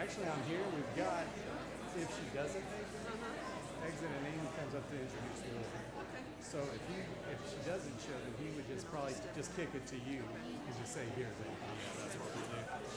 actually on here we've got if she doesn't exit and name comes up to introduce the order. So if she doesn't show, then he would just probably just kick it to you and just say here. Then yeah, that's what we do.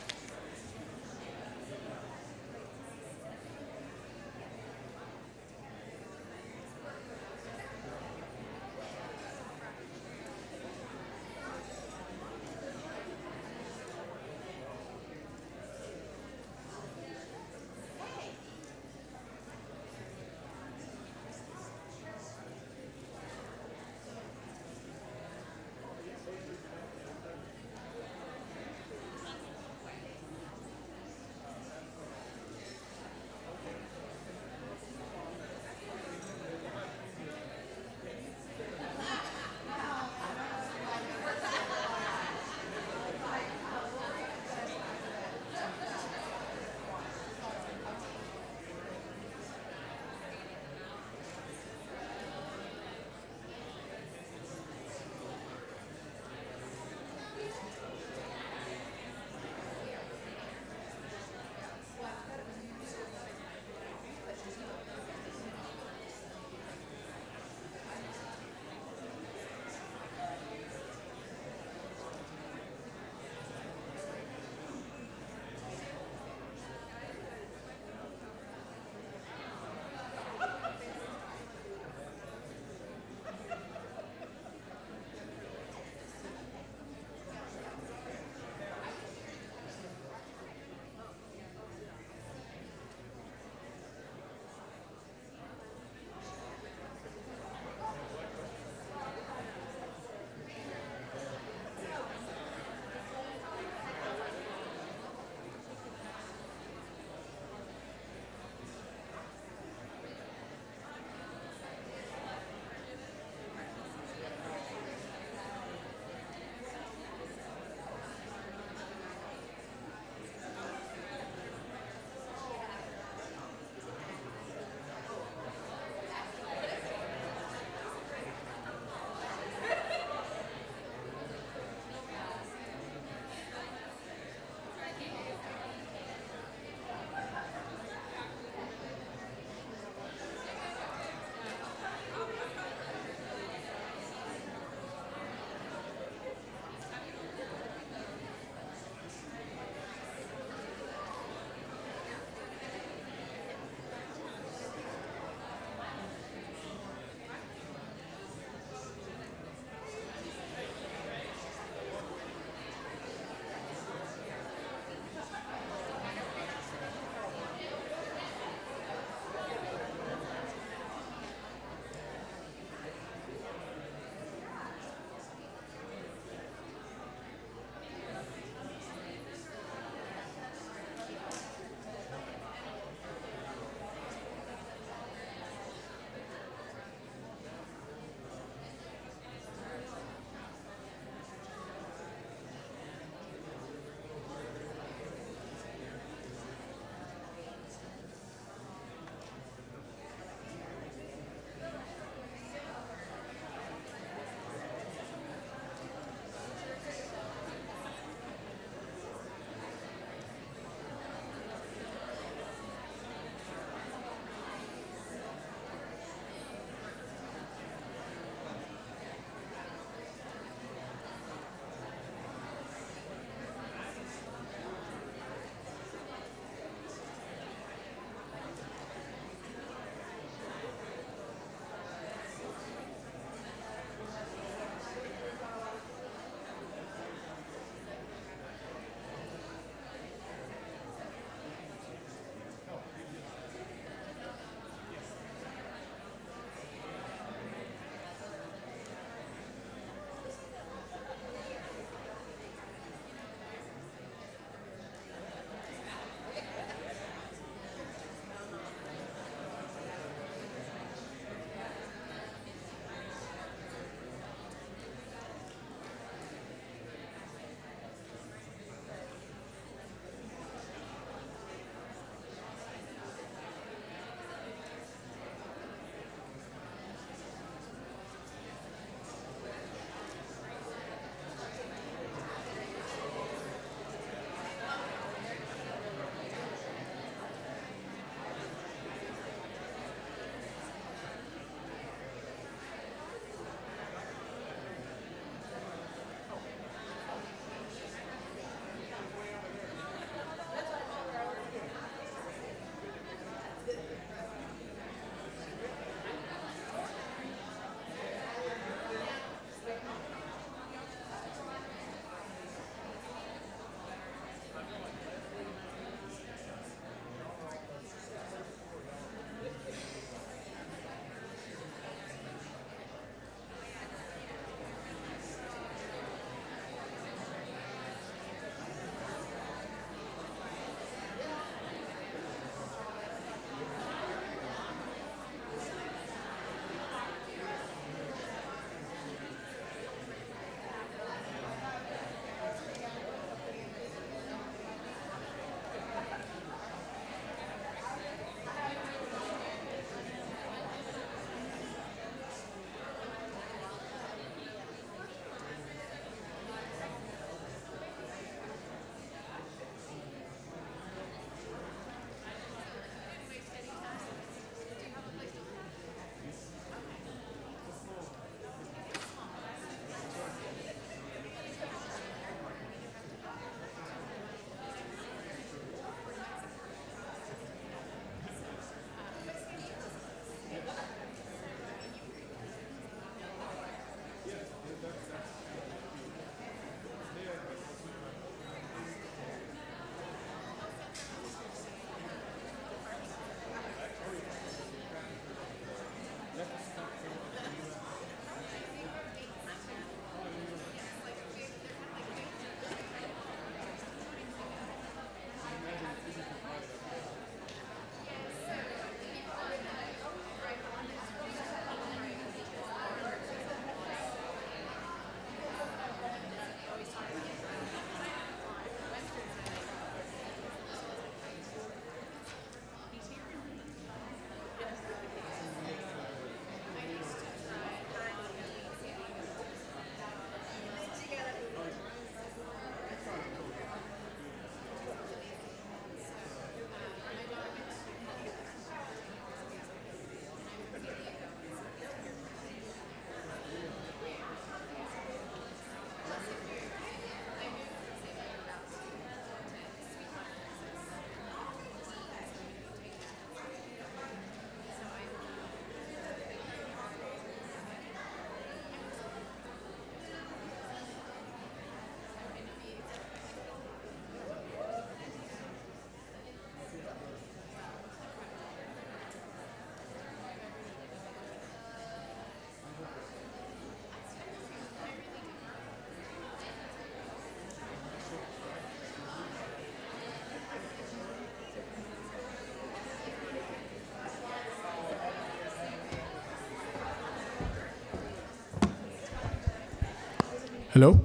Hello?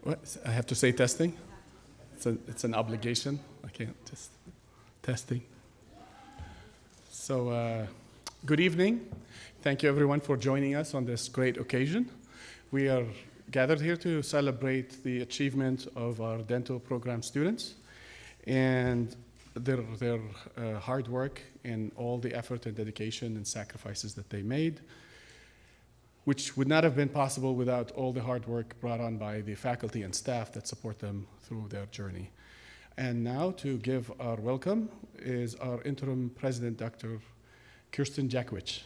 What? I have to say testing? It's an obligation. I can't just testing. So, good evening. Thank you everyone for joining us on this great occasion. We are gathered here to celebrate the achievement of our dental program students and their hard work and all the effort and dedication and sacrifices that they made, which would not have been possible without all the hard work brought on by the faculty and staff that support them through their journey. And now to give our welcome is our interim president, Dr. Kirsten Jakwich.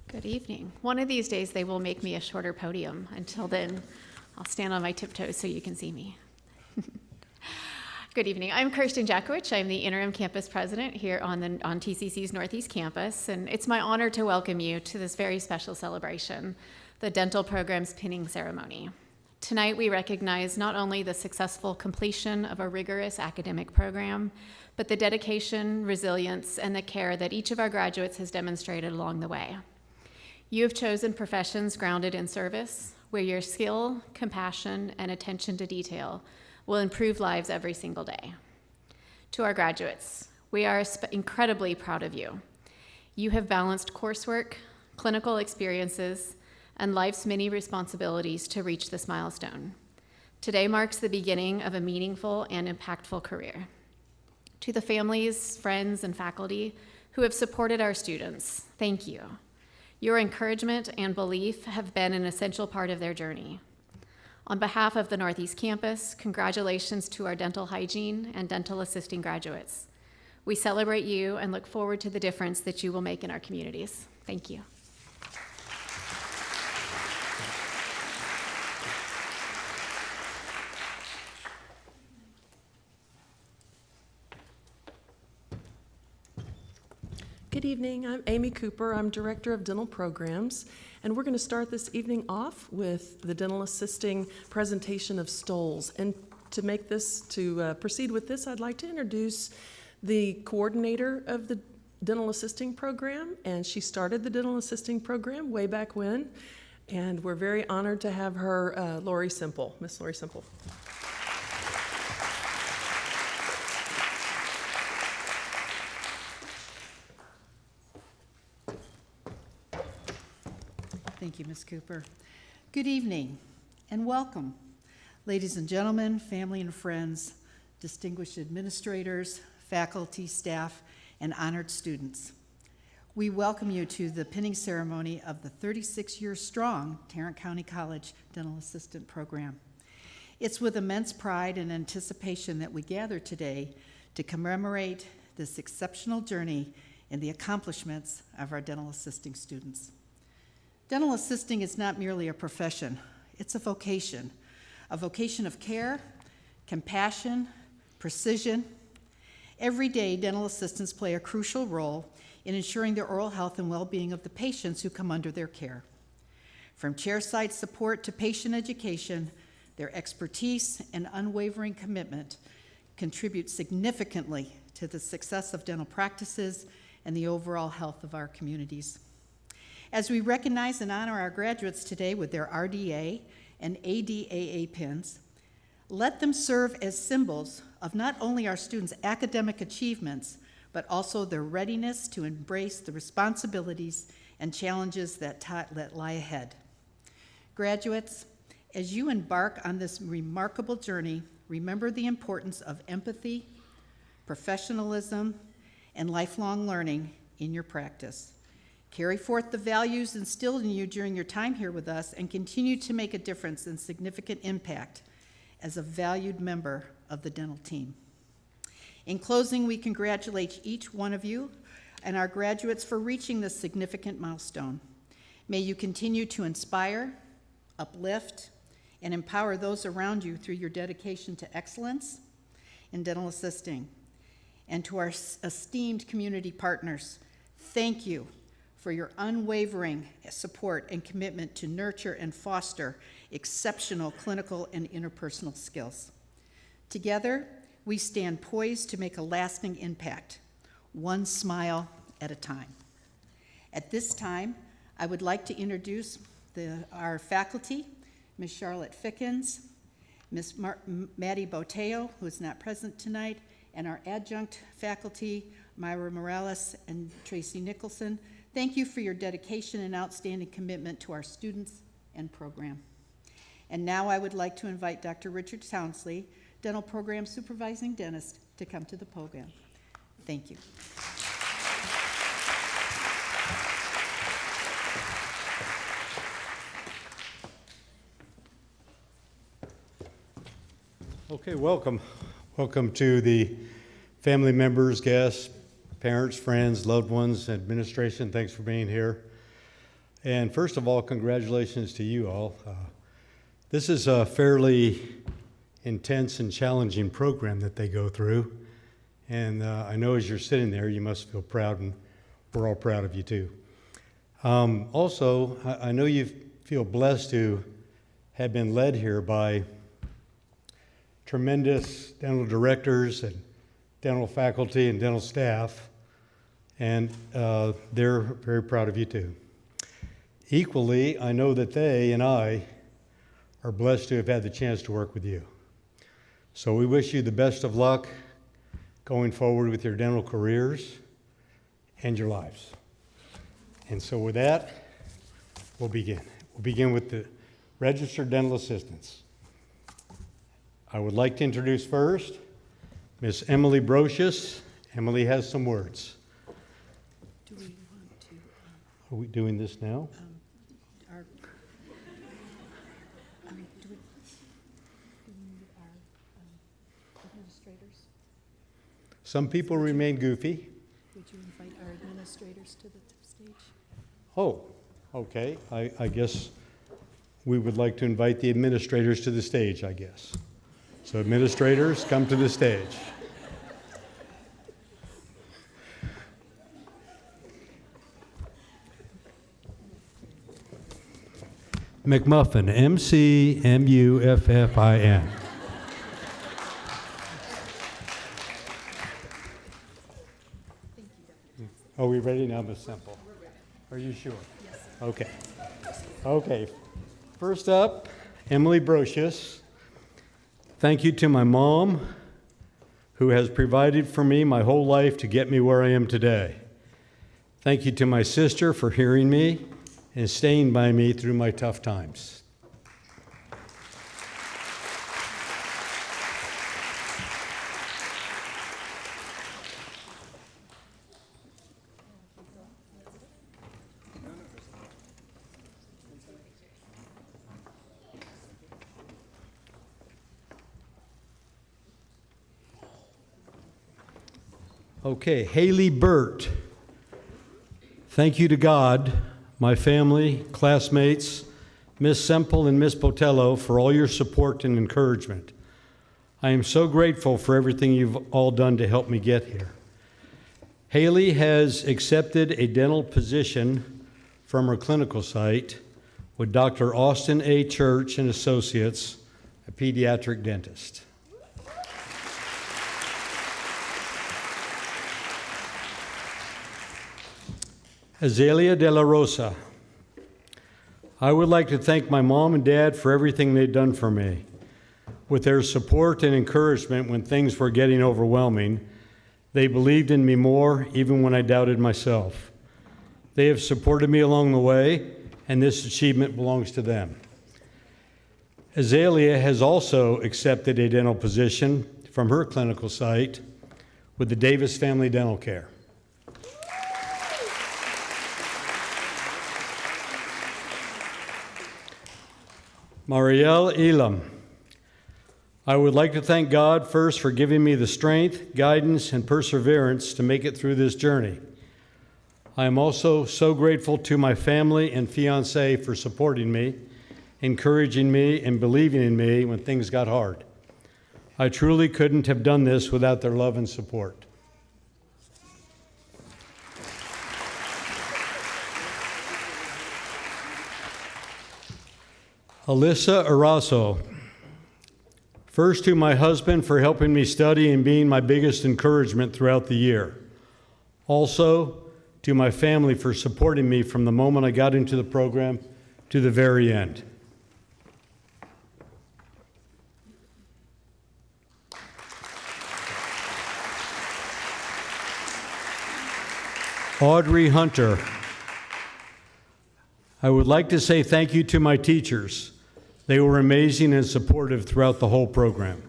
Good evening. One of these days they will make me a shorter podium. Until then, I'll stand on my tiptoes so you can see me. Good evening. I'm Kirsten Jakwich. I'm the interim campus president here on TCC's Northeast campus, and it's my honor to welcome you to this very special celebration, the dental program's pinning ceremony. Tonight we recognize not only the successful completion of a rigorous academic program, but the dedication, resilience, and the care that each of our graduates has demonstrated along the way. You have chosen professions grounded in service, where your skill, compassion, and attention to detail will improve lives every single day. To our graduates, we are incredibly proud of you. You have balanced coursework, clinical experiences, and life's many responsibilities to reach this milestone. Today marks the beginning of a meaningful and impactful career. To the families, friends, and faculty who have supported our students, thank you. Your encouragement and belief have been an essential part of their journey. On behalf of the Northeast campus, congratulations to our dental hygiene and dental assisting graduates. We celebrate you and look forward to the difference that you will make in our communities. Thank you. Good evening, I'm Amy Cooper. I'm Director of Dental Programs, and we're going to start this evening off with the dental assisting presentation of stoles. And to proceed with this, I'd like to introduce the coordinator of the dental assisting program, and she started the dental assisting program way back when, and we're very honored to have her, Lori Simple, Miss Lori Simple. Thank you, Ms. Cooper. Good evening and welcome, ladies and gentlemen, family and friends, distinguished administrators, faculty, staff, and honored students. We welcome you to the pinning ceremony of the 36-year-strong Tarrant County College Dental Assistant Program. It's with immense pride and anticipation that we gather today to commemorate this exceptional journey and the accomplishments of our dental assisting students. Dental assisting is not merely a profession, it's a vocation of care, compassion, precision. Every day, dental assistants play a crucial role in ensuring the oral health and well-being of the patients who come under their care. From chairside support to patient education, their expertise and unwavering commitment contribute significantly to the success of dental practices and the overall health of our communities. As we recognize and honor our graduates today with their RDA and ADAA pins, let them serve as symbols of not only our students' academic achievements, but also their readiness to embrace the responsibilities and challenges that lie ahead. Graduates, as you embark on this remarkable journey, remember the importance of empathy, professionalism, and lifelong learning in your practice. Carry forth the values instilled in you during your time here with us and continue to make a difference and significant impact as a valued member of the dental team. In closing, we congratulate each one of you and our graduates for reaching this significant milestone. May you continue to inspire, uplift, and empower those around you through your dedication to excellence in dental assisting. And to our esteemed community partners, thank you for your unwavering support and commitment to nurture and foster exceptional clinical and interpersonal skills. Together, we stand poised to make a lasting impact, one smile at a time. At this time, I would like to introduce our faculty, Ms. Charlotte Fickens, Ms. Maddie Boteo, who is not present tonight, and our adjunct faculty, Myra Morales and Tracy Nicholson. Thank you for your dedication and outstanding commitment to our students and program. And now I would like to invite Dr. Richard Townsley, Dental Program Supervising Dentist, to come to the podium. Thank you. Okay, welcome. Welcome to the family members, guests, parents, friends, loved ones, administration. Thanks for being here. And first of all, congratulations to you all. This is a fairly intense and challenging program that they go through. And I know as you're sitting there, you must feel proud, and we're all proud of you too. Also, I know you feel blessed to have been led here by tremendous dental directors and dental faculty and dental staff, and they're very proud of you too. Equally, I know that they and I are blessed to have had the chance to work with you. So we wish you the best of luck going forward with your dental careers and your lives. And so with that, we'll begin. We'll begin with the registered dental assistants. I would like to introduce first Miss Emily Brocious. Emily has some words. Do we want to? Are we doing this now? Do we need our administrators? Some people remain goofy. Would you invite our administrators to the stage? Oh, okay. I guess we would like to invite the administrators to the stage, I guess. So administrators, come to the stage. McMuffin, M-C-M-U-F-F-I-N. Are we ready now, Ms. Semple? Are you sure? Yes. Okay. Okay. First up, Emily Brocious. Thank you to my mom, who has provided for me my whole life to get me where I am today. Thank you to my sister for hearing me and staying by me through my tough times. Okay, Haley Burt. Thank you to God, my family, classmates, Miss Semple and Miss Botello for all your support and encouragement. I am so grateful for everything you've all done to help me get here. Haley has accepted a dental position from her clinical site with Dr. Austin A. Church and Associates, a pediatric dentist. Azalea de la Rosa. I would like to thank my mom and dad for everything they've done for me. With their support and encouragement when things were getting overwhelming, they believed in me more even when I doubted myself. They have supported me along the way, and this achievement belongs to them. Azalea has also accepted a dental position from her clinical site with the Davis Family Dental Care. Marielle Elam. I would like to thank God first for giving me the strength, guidance, and perseverance to make it through this journey. I am also so grateful to my family and fiance for supporting me, encouraging me, and believing in me when things got hard. I truly couldn't have done this without their love and support. Alyssa Araso. First, to my husband for helping me study and being my biggest encouragement throughout the year. Also, to my family for supporting me from the moment I got into the program to the very end. Audrey Hunter. I would like to say thank you to my teachers. They were amazing and supportive throughout the whole program.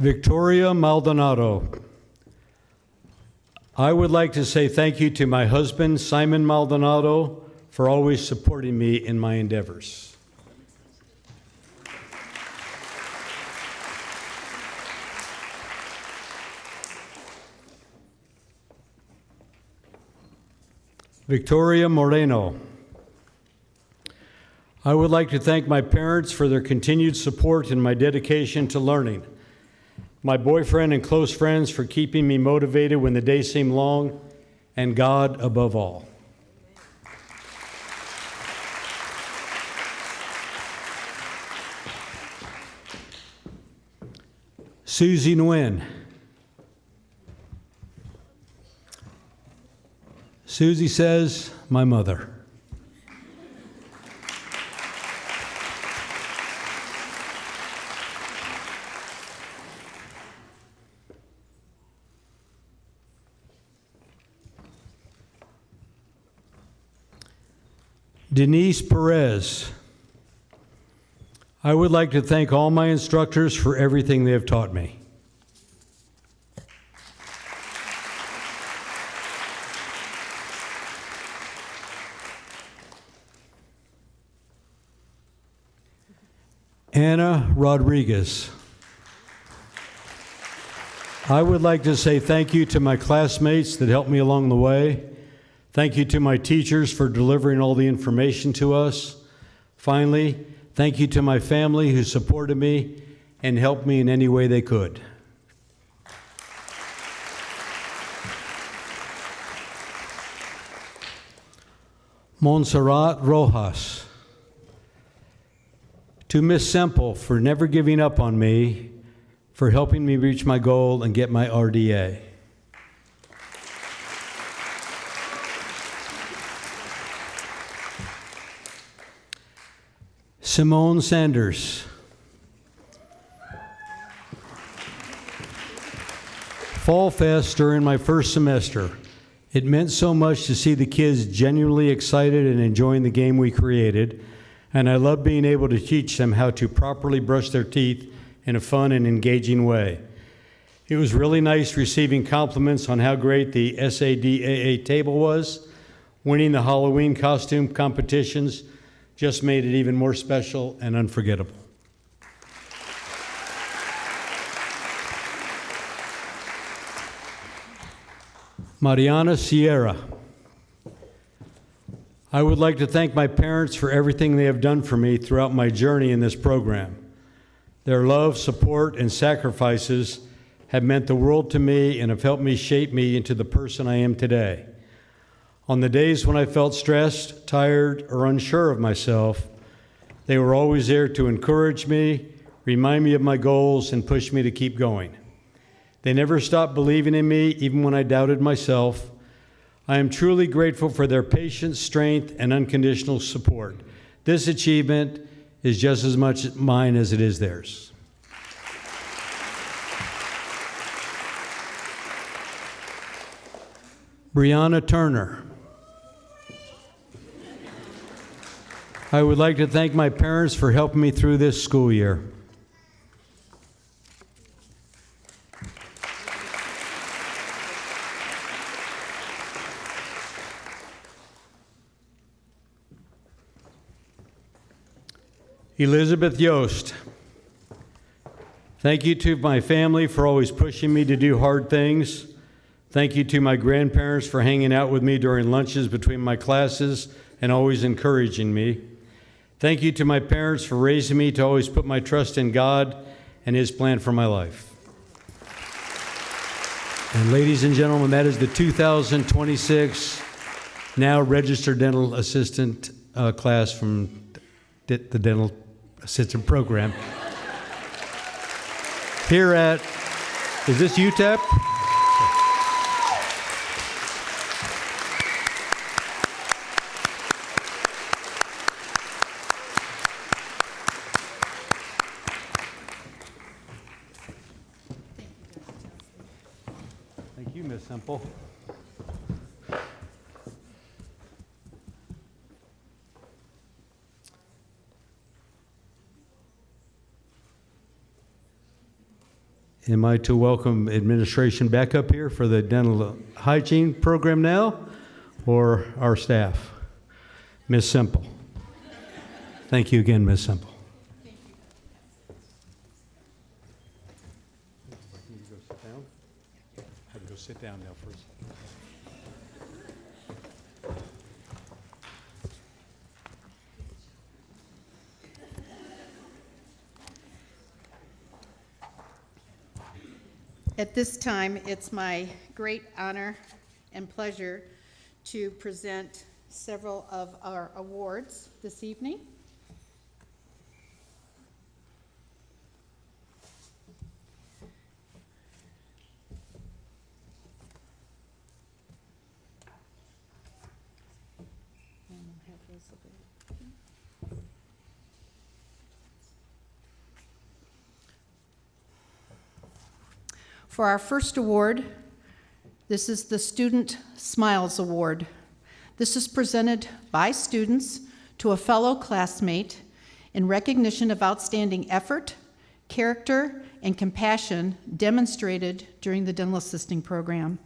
Victoria Maldonado. I would like to say thank you to my husband, Simon Maldonado, for always supporting me in my endeavors. Victoria Moreno. I would like to thank my parents for their continued support and my dedication to learning. My boyfriend and close friends for keeping me motivated when the day seemed long, and God above all. Susie Nguyen. Susie says, my mother. Denise Perez. I would like to thank all my instructors for everything they have taught me. Anna Rodriguez. I would like to say thank you to my classmates that helped me along the way. Thank you to my teachers for delivering all the information to us. Finally, thank you to my family who supported me and helped me in any way they could. Montserrat Rojas. To Miss Semple for never giving up on me, for helping me reach my goal and get my RDA. Simone Sanders. Fall Fest during my first semester. It meant so much to see the kids genuinely excited and enjoying the game we created, and I love being able to teach them how to properly brush their teeth in a fun and engaging way. It was really nice receiving compliments on how great the SADAA table was. Winning the Halloween costume competitions just made it even more special and unforgettable. Mariana Sierra. I would like to thank my parents for everything they have done for me throughout my journey in this program. Their love, support, and sacrifices have meant the world to me and have helped me shape me into the person I am today. On the days when I felt stressed, tired, or unsure of myself, they were always there to encourage me, remind me of my goals, and push me to keep going. They never stopped believing in me, even when I doubted myself. I am truly grateful for their patience, strength, and unconditional support. This achievement is just as much mine as it is theirs. Brianna Turner. I would like to thank my parents for helping me through this school year. Elizabeth Yost. Thank you to my family for always pushing me to do hard things. Thank you to my grandparents for hanging out with me during lunches between my classes and always encouraging me. Thank you to my parents for raising me to always put my trust in God and His plan for my life. And ladies and gentlemen, that is the 2026 now registered dental assistant class from the dental assistant program. Here at, is this UTEP? Thank you, Ms. Semple. Am I to welcome administration back up here for the dental hygiene program now, or our staff? Ms. Semple. Thank you again, Ms. Semple. Thank you. You go sit down. I can go sit down now first. At this time, it's my great honor and pleasure to present several of our awards this evening. For our first award, this is the Student Smiles Award. This is presented by students to a fellow classmate in recognition of outstanding effort, character, and compassion demonstrated during the dental assisting program.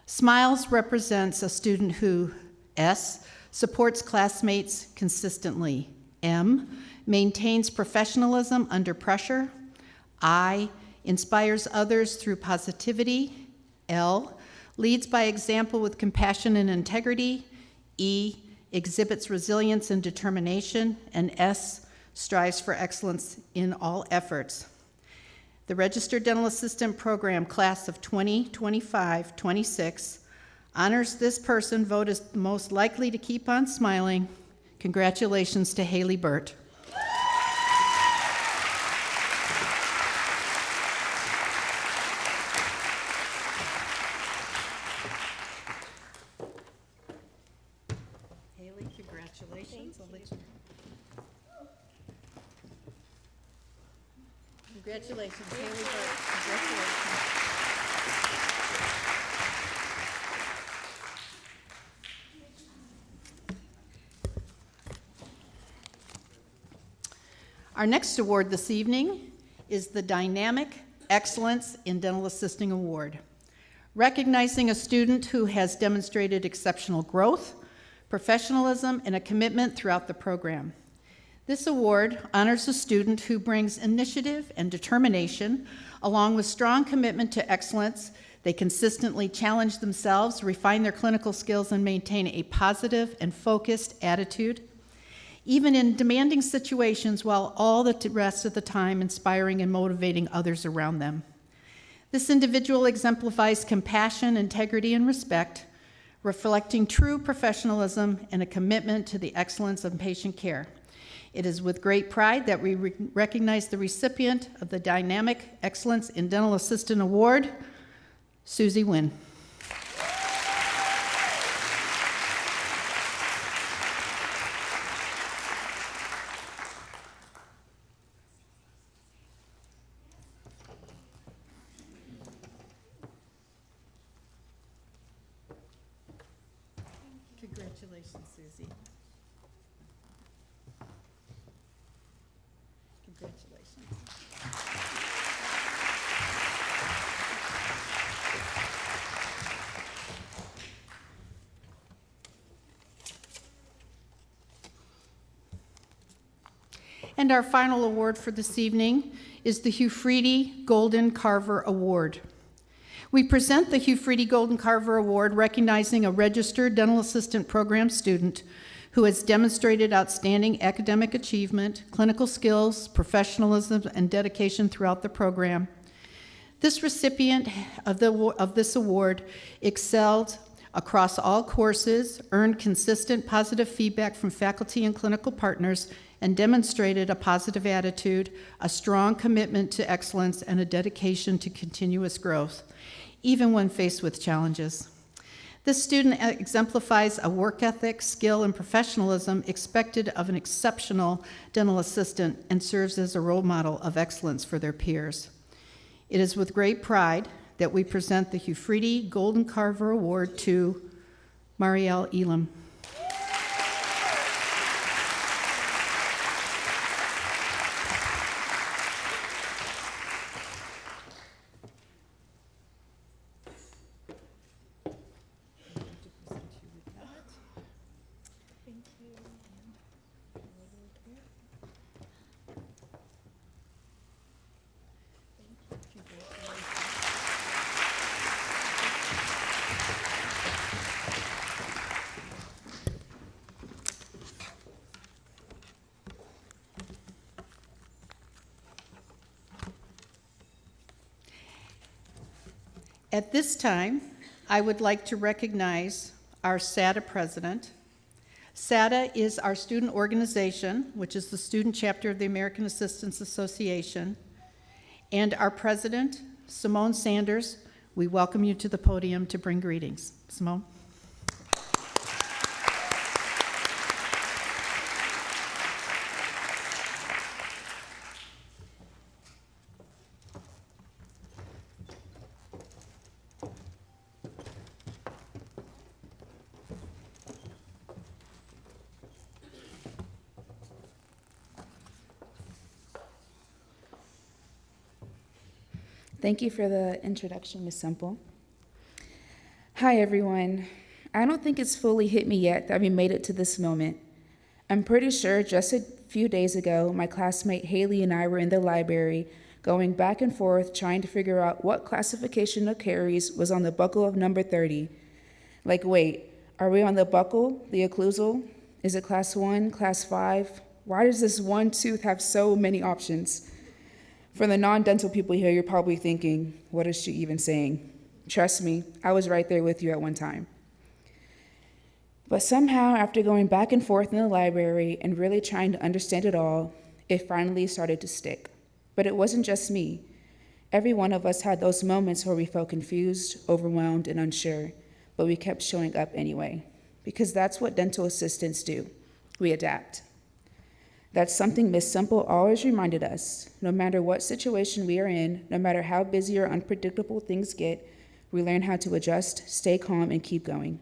Smiles represents a student who, S, supports classmates consistently, M, maintains professionalism under pressure, I, inspires others through positivity, L, leads by example with compassion and integrity, E, exhibits resilience and determination, and S, strives for excellence in all efforts. The Registered Dental Assistant Program class of 2025-26 honors this person voted as most likely to keep on smiling. Congratulations to Haley Burt. Haley, congratulations. Congratulations, Haley Burt. Congratulations. Our next award this evening is the Dynamic Excellence in Dental Assisting Award, recognizing a student who has demonstrated exceptional growth, professionalism, and a commitment throughout the program. This award honors a student who brings initiative and determination, along with strong commitment to excellence. They consistently challenge themselves, refine their clinical skills, and maintain a positive and focused attitude, even in demanding situations, while all the rest of the time inspiring and motivating others around them. This individual exemplifies compassion, integrity, and respect, reflecting true professionalism and a commitment to the excellence of patient care. It is with great pride that we recognize the recipient of the Dynamic Excellence in Dental Assistant Award, Susie Wynn. Congratulations, Susie. Congratulations. And our final award for this evening is the Hufridi Golden Carver Award. We present the Hugh Freedy Golden Carver Award recognizing a registered dental assistant program student who has demonstrated outstanding academic achievement, clinical skills, professionalism, and dedication throughout the program. This recipient of this award excelled across all courses, earned consistent positive feedback from faculty and clinical partners, and demonstrated a positive attitude, a strong commitment to excellence, and a dedication to continuous growth, even when faced with challenges. This student exemplifies a work ethic, skill, and professionalism expected of an exceptional dental assistant and serves as a role model of excellence for their peers. It is with great pride that we present the Hugh Freedy Golden Carver Award to Marielle Elam. At this time, I would like to recognize our SATA president. SATA is our student organization, which is the student chapter of the American Assistants Association. And our president, Simone Sanders, we welcome you to the podium to bring greetings. Simone. Thank you for the introduction, Ms. Semple. Hi, everyone. I don't think it's fully hit me yet that we made it to this moment. I'm pretty sure just a few days ago, my classmate Haley and I were in the library going back and forth trying to figure out what classification of caries was on the buccal of number 30. Like, wait, are we on the buccal, the occlusal? Is it class 1, class 5? Why does this one tooth have so many options? For the non-dental people here, you're probably thinking, what is she even saying? Trust me, I was right there with you at one time. But somehow, after going back and forth in the library and really trying to understand it all, it finally started to stick. But it wasn't just me. Every one of us had those moments where we felt confused, overwhelmed, and unsure, but we kept showing up anyway, because that's what dental assistants do. We adapt. That's something Ms. Semple always reminded us. No matter what situation we are in, no matter how busy or unpredictable things get, we learn how to adjust, stay calm, and keep going.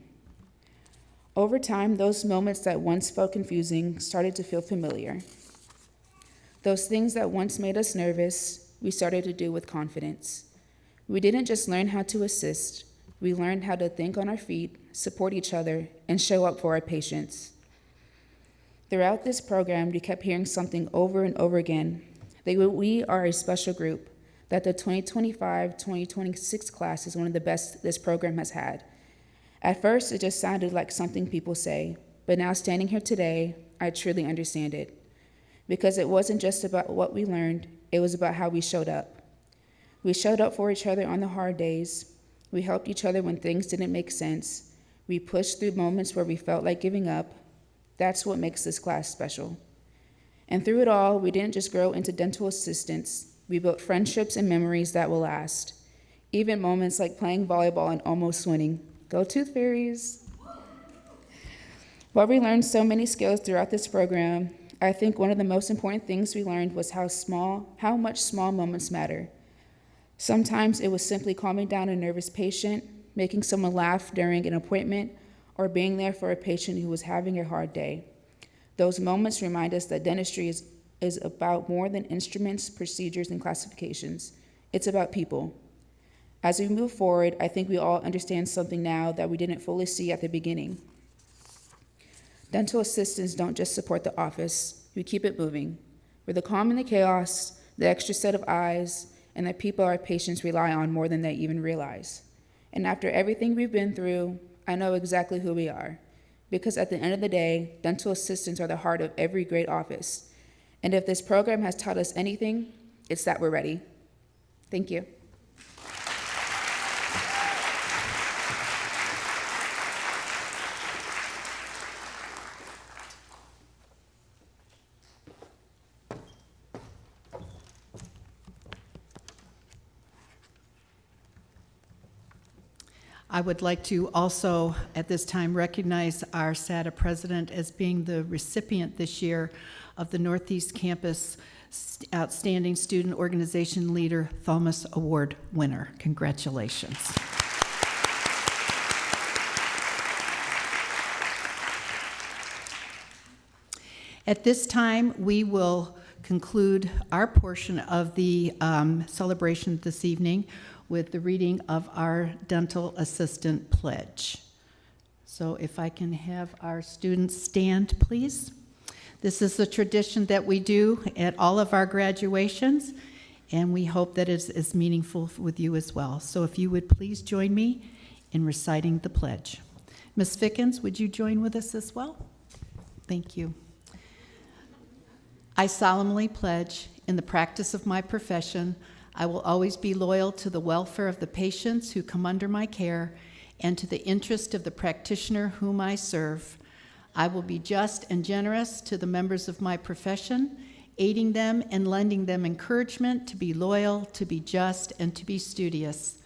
Over time, those moments that once felt confusing started to feel familiar. Those things that once made us nervous, we started to do with confidence. We didn't just learn how to assist, we learned how to think on our feet, support each other, and show up for our patients. Throughout this program, we kept hearing something over and over again, that we are a special group, that the 2025-2026 class is one of the best this program has had. At first, it just sounded like something people say, but now standing here today, I truly understand it. Because it wasn't just about what we learned, it was about how we showed up. We showed up for each other on the hard days. We helped each other when things didn't make sense. We pushed through moments where we felt like giving up. That's what makes this class special. And through it all, we didn't just grow into dental assistants. We built friendships and memories that will last. Even moments like playing volleyball and almost winning. Go Tooth Fairies! While we learned so many skills throughout this program, I think one of the most important things we learned was how much small moments matter. Sometimes it was simply calming down a nervous patient, making someone laugh during an appointment, or being there for a patient who was having a hard day. Those moments remind us that dentistry is about more than instruments, procedures, and classifications. It's about people. As we move forward, I think we all understand something now that we didn't fully see at the beginning. Dental assistants don't just support the office, we keep it moving. We're the calm in the chaos, the extra set of eyes, and the people our patients rely on more than they even realize. And after everything we've been through, I know exactly who we are. Because at the end of the day, dental assistants are the heart of every great office. And if this program has taught us anything, it's that we're ready. Thank you. I would like to also, at this time, recognize our SATA president as being the recipient this year of the Northeast Campus Outstanding Student Organization Leader Thomas Award winner. Congratulations. At this time, we will conclude our portion of the celebration this evening with the reading of our dental assistant pledge. So if I can have our students stand, please. This is a tradition that we do at all of our graduations, and we hope that it is meaningful with you as well. So if you would please join me in reciting the pledge. Ms. Fickens, would you join with us as well? Thank you. I solemnly pledge, in the practice of my profession, I will always be loyal to the welfare of the patients who come under my care and to the interest of the practitioner whom I serve. I will be just and generous to the members of my profession, aiding them and lending them encouragement to be loyal, to be just, and to be studious.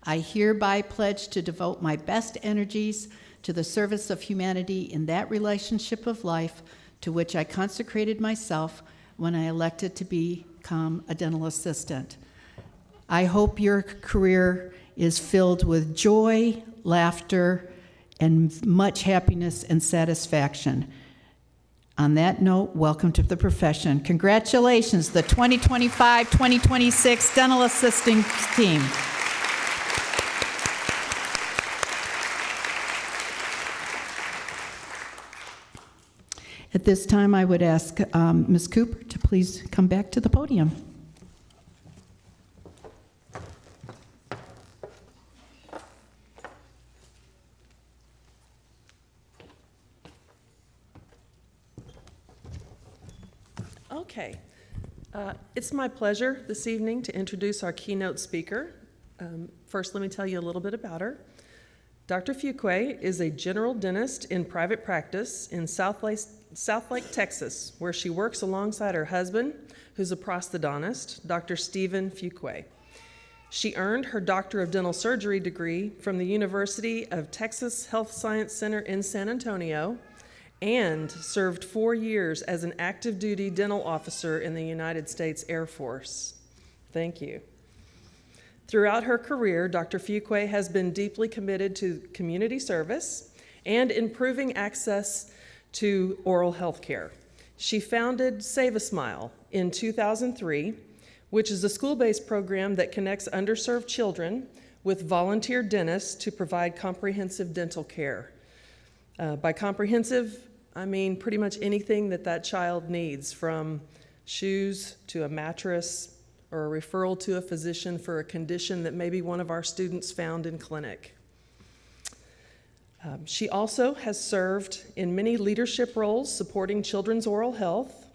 I hereby pledge to devote my best energies to the service of humanity in that relationship of life to which I consecrated myself when I elected to become a dental assistant. I hope your career is filled with joy, laughter, and much happiness and satisfaction. On that note, welcome to the profession. Congratulations, the 2025-2026 dental assisting team. At this time, I would ask Ms. Cooper to please come back to the podium. Okay. It's my pleasure this evening to introduce our keynote speaker. First, let me tell you a little bit about her. Dr. Fuqua is a general dentist in private practice in Southlake, Texas, where she works alongside her husband, who's a prosthodontist, Dr. Stephen Fuqua. She earned her Doctor of Dental Surgery degree from the University of Texas Health Science Center in San Antonio and served 4 years as an active duty dental officer in the United States Air Force. Thank you. Throughout her career, Dr. Fuqua has been deeply committed to community service and improving access to oral health care. She founded Save a Smile in 2003, which is a school-based program that connects underserved children with volunteer dentists to provide comprehensive dental care. By comprehensive, I mean pretty much anything that child needs, from shoes to a mattress, or a referral to a physician for a condition that maybe one of our students found in clinic. She also has served in many leadership roles supporting children's oral health,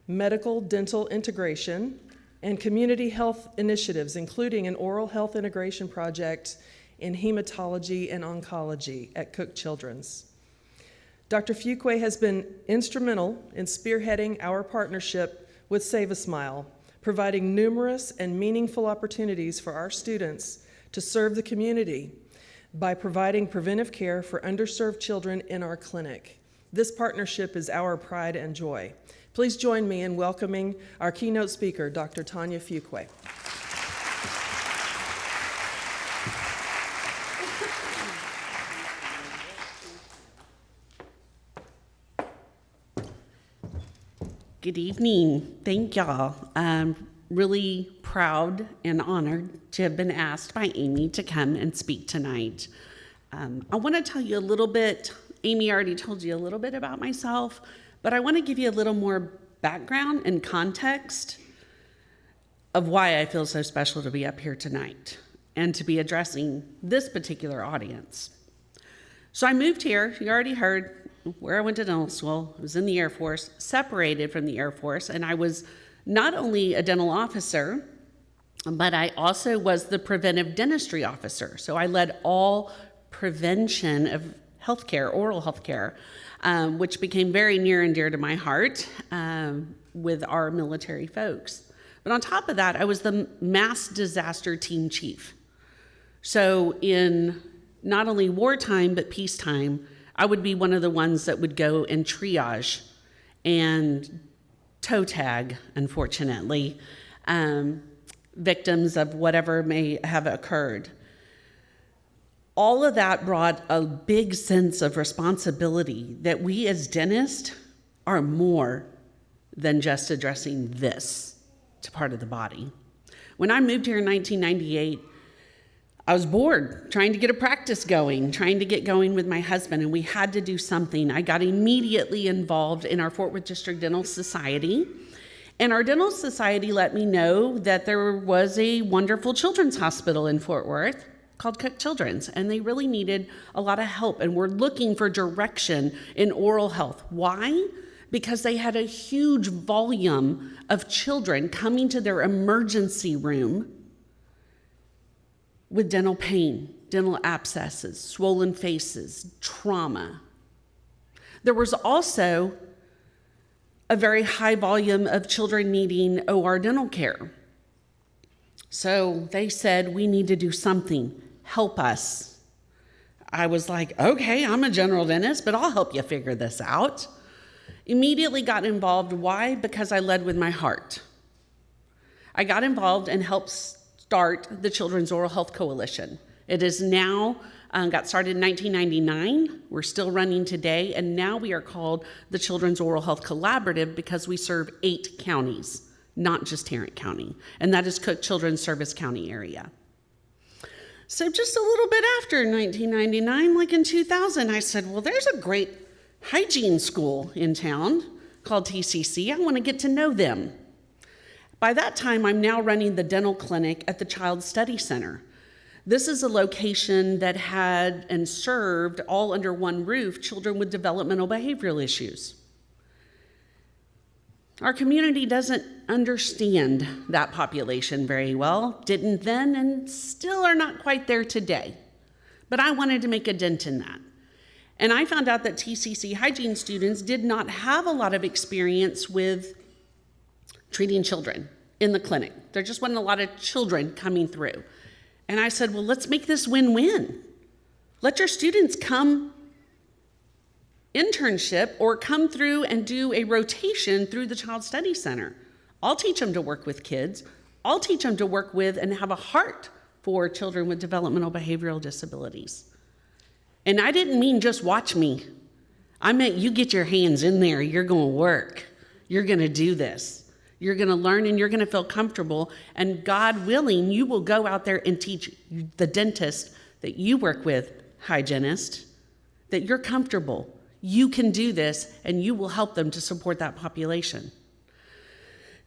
medical dental integration, and community health initiatives, including an oral health integration project in hematology and oncology at Cook Children's. Dr. Fuqua has been instrumental in spearheading our partnership with Save a Smile, providing numerous and meaningful opportunities for our students to serve the community by providing preventive care for underserved children in our clinic. This partnership is our pride and joy. Please join me in welcoming our keynote speaker, Dr. Tanya Fuqua. Good evening. Thank y'all. I'm really proud and honored to have been asked by Amy to come and speak tonight. I want to tell you a little bit. Amy already told you a little bit about myself, but I want to give you a little more background and context. of why I feel so special to be up here tonight and to be addressing this particular audience. So I moved here. You already heard where I went to dental school. I was in the Air Force, separated from the Air Force, and I was not only a dental officer, but I also was the preventive dentistry officer. So I led all prevention of healthcare, oral healthcare, which became very near and dear to my heart with our military folks. But on top of that, I was the mass disaster team chief. So in not only wartime, but peacetime, I would be one of the ones that would go and triage and toe tag, unfortunately, victims of whatever may have occurred. All of that brought a big sense of responsibility that we as dentists are more than just addressing this part of the body. When I moved here in 1998, I was bored, trying to get a practice going, trying to get going with my husband, and we had to do something. I got immediately involved in our Fort Worth District Dental Society, and our dental society let me know that there was a wonderful children's hospital in Fort Worth called Cook Children's, and they really needed a lot of help, and were looking for direction in oral health. Why? Because they had a huge volume of children coming to their emergency room with dental pain, dental abscesses, swollen faces, trauma. There was also a very high volume of children needing OR dental care. So they said, we need to do something. Help us. I was like, okay, I'm a general dentist, but I'll help you figure this out. Immediately got involved. Why? Because I led with my heart. I got involved and helped start the Children's Oral Health Coalition. It is now, got started in 1999. We're still running today, and now we are called the Children's Oral Health Collaborative because we serve 8 counties, not just Tarrant County, and that is Cook Children's Service County area. So just a little bit after 1999, like in 2000, I said, well, there's a great hygiene school in town called TCC. I want to get to know them. By that time, I'm now running the dental clinic at the Child Study Center. This is a location that had and served all under one roof children with developmental behavioral issues. Our community doesn't understand that population very well, didn't then, and still are not quite there today. But I wanted to make a dent in that. And I found out that TCC hygiene students did not have a lot of experience with treating children in the clinic. There just wasn't a lot of children coming through. And I said, well, let's make this win-win. Let your students come internship or come through and do a rotation through the Child Study Center. I'll teach them to work with kids. I'll teach them to work with and have a heart for children with developmental behavioral disabilities. And I didn't mean just watch me. I meant you get your hands in there. You're going to work. You're going to do this. You're going to learn and you're going to feel comfortable. And God willing, you will go out there and teach the dentist that you work with, hygienist, that you're comfortable. You can do this, and you will help them to support that population.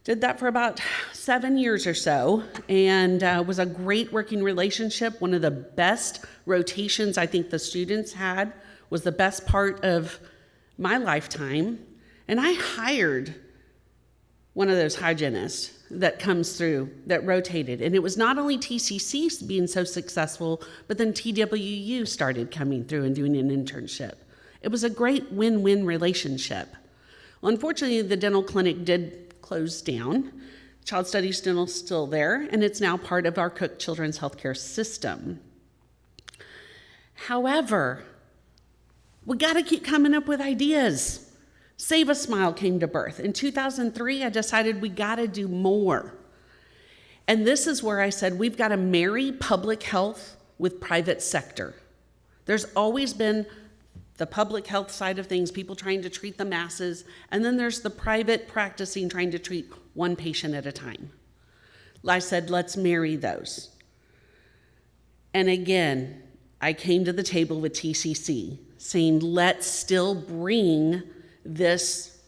Did that for about 7 years or so, and was a great working relationship. One of the best rotations I think the students had, was the best part of my lifetime. And I hired one of those hygienists that comes through, that rotated. And it was not only TCC being so successful, but then TWU started coming through and doing an internship. It was a great win-win relationship. Well, unfortunately, the dental clinic did close down. Child Studies Dental is still there, and it's now part of our Cook Children's Healthcare System. However, we got to keep coming up with ideas. Save a Smile came to birth. In 2003, I decided we got to do more. And this is where I said we've got to marry public health with private sector. There's always been the public health side of things, people trying to treat the masses, and then there's the private practicing trying to treat one patient at a time. I said, let's marry those. And again, I came to the table with TCC saying, let's still bring this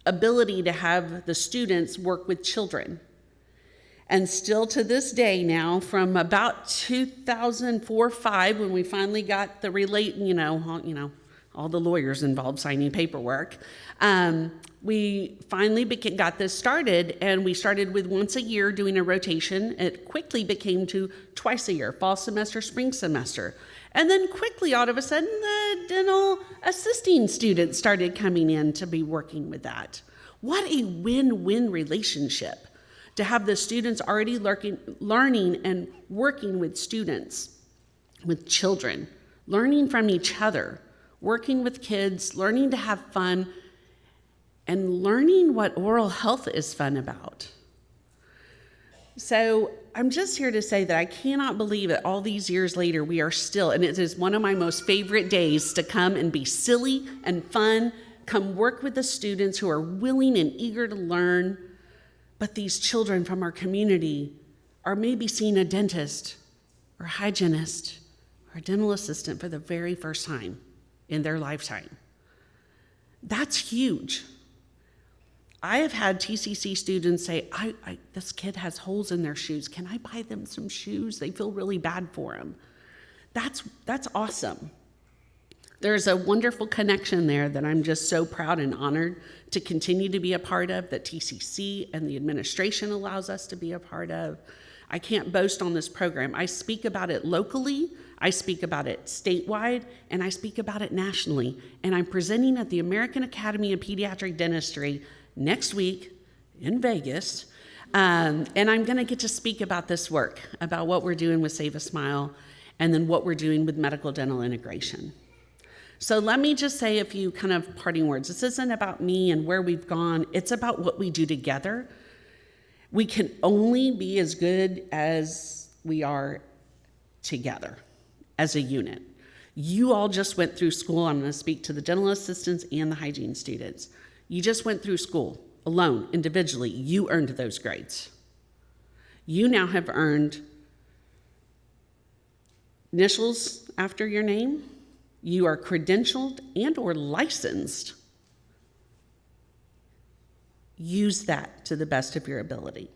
ability to have the students work with children. And still to this day now, from about 2004-05, when we finally got the all the lawyers involved signing paperwork, we finally got this started, and we started with once a year doing a rotation. It quickly became to twice a year, fall semester, spring semester. And then quickly, all of a sudden, the dental assisting students started coming in to be working with that. What a win-win relationship to have the students already learning and working with students, with children, learning from each other, working with kids, learning to have fun, and learning what oral health is fun about. So I'm just here to say that I cannot believe that all these years later we are still, and it is one of my most favorite days to come and be silly and fun, come work with the students who are willing and eager to learn. But these children from our community are maybe seeing a dentist or a hygienist or a dental assistant for the very first time in their lifetime. That's huge. I have had TCC students say, this kid has holes in their shoes. Can I buy them some shoes? They feel really bad for them. That's awesome. There's a wonderful connection there that I'm just so proud and honored to continue to be a part of, that TCC and the administration allows us to be a part of. I can't boast on this program. I speak about it locally, I speak about it statewide, and I speak about it nationally. And I'm presenting at the American Academy of Pediatric Dentistry next week in Vegas. And I'm gonna get to speak about this work, about what we're doing with Save a Smile, and then what we're doing with medical dental integration. So let me just say a few kind of parting words. This isn't about me and where we've gone. It's about what we do together. We can only be as good as we are together as a unit. You all just went through school. I'm going to speak to the dental assistants and the hygiene students. You just went through school alone, individually. You earned those grades. You now have earned initials after your name. You are credentialed and or licensed. Use that to the best of your ability.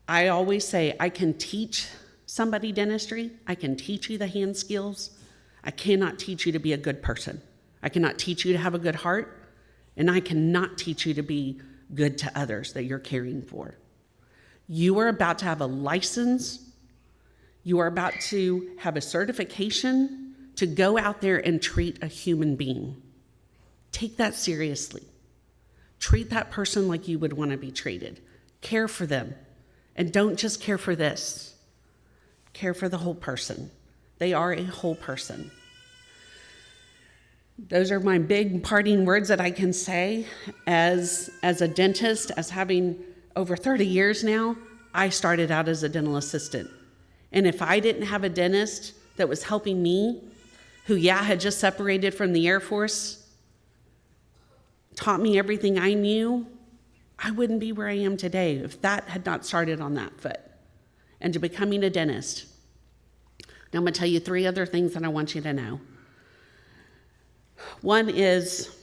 I always say, I can teach somebody dentistry. I can teach you the hand skills. I cannot teach you to be a good person. I cannot teach you to have a good heart. And I cannot teach you to be good to others that you're caring for. You are about to have a license. You are about to have a certification to go out there and treat a human being. Take that seriously. Treat that person like you would want to be treated. Care for them. And don't just care for this. Care for the whole person. They are a whole person. Those are my big parting words that I can say. As a dentist, as having over 30 years now, I started out as a dental assistant. And if I didn't have a dentist that was helping me, who, had just separated from the Air Force, taught me everything I knew, I wouldn't be where I am today if that had not started on that foot. And to becoming a dentist. Now I'm going to tell you 3 other things that I want you to know. One is,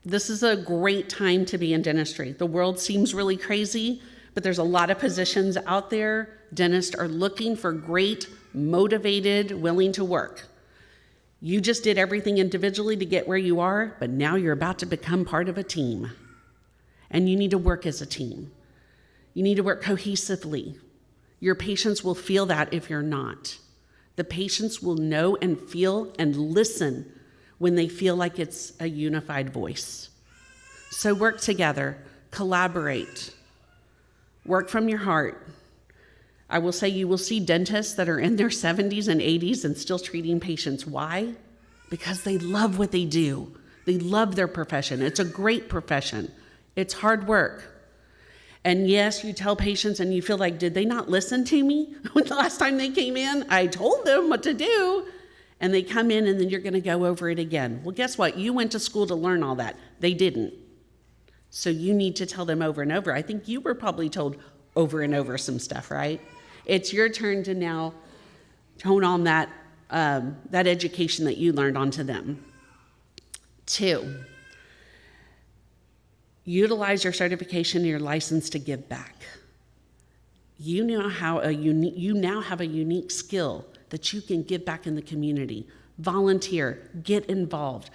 this is a great time to be in dentistry. The world seems really crazy, but there's a lot of positions out there. Dentists are looking for great, motivated, willing to work. You just did everything individually to get where you are, but now you're about to become part of a team. And you need to work as a team. You need to work cohesively. Your patients will feel that if you're not. The patients will know and feel and listen when they feel like it's a unified voice. So work together, collaborate, work from your heart. I will say you will see dentists that are in their 70s and 80s and still treating patients. Why? Because they love what they do. They love their profession. It's a great profession. It's hard work. And yes, you tell patients and you feel like, did they not listen to me the last time they came in? I told them what to do. And they come in and then you're going to go over it again. Well, guess what? You went to school to learn all that. They didn't. So you need to tell them over and over. I think you were probably told over and over some stuff, right? It's your turn to now tone on that education that you learned onto them. 2, utilize your certification and your license to give back. you now have a unique skill that you can give back in the community. Volunteer, get involved.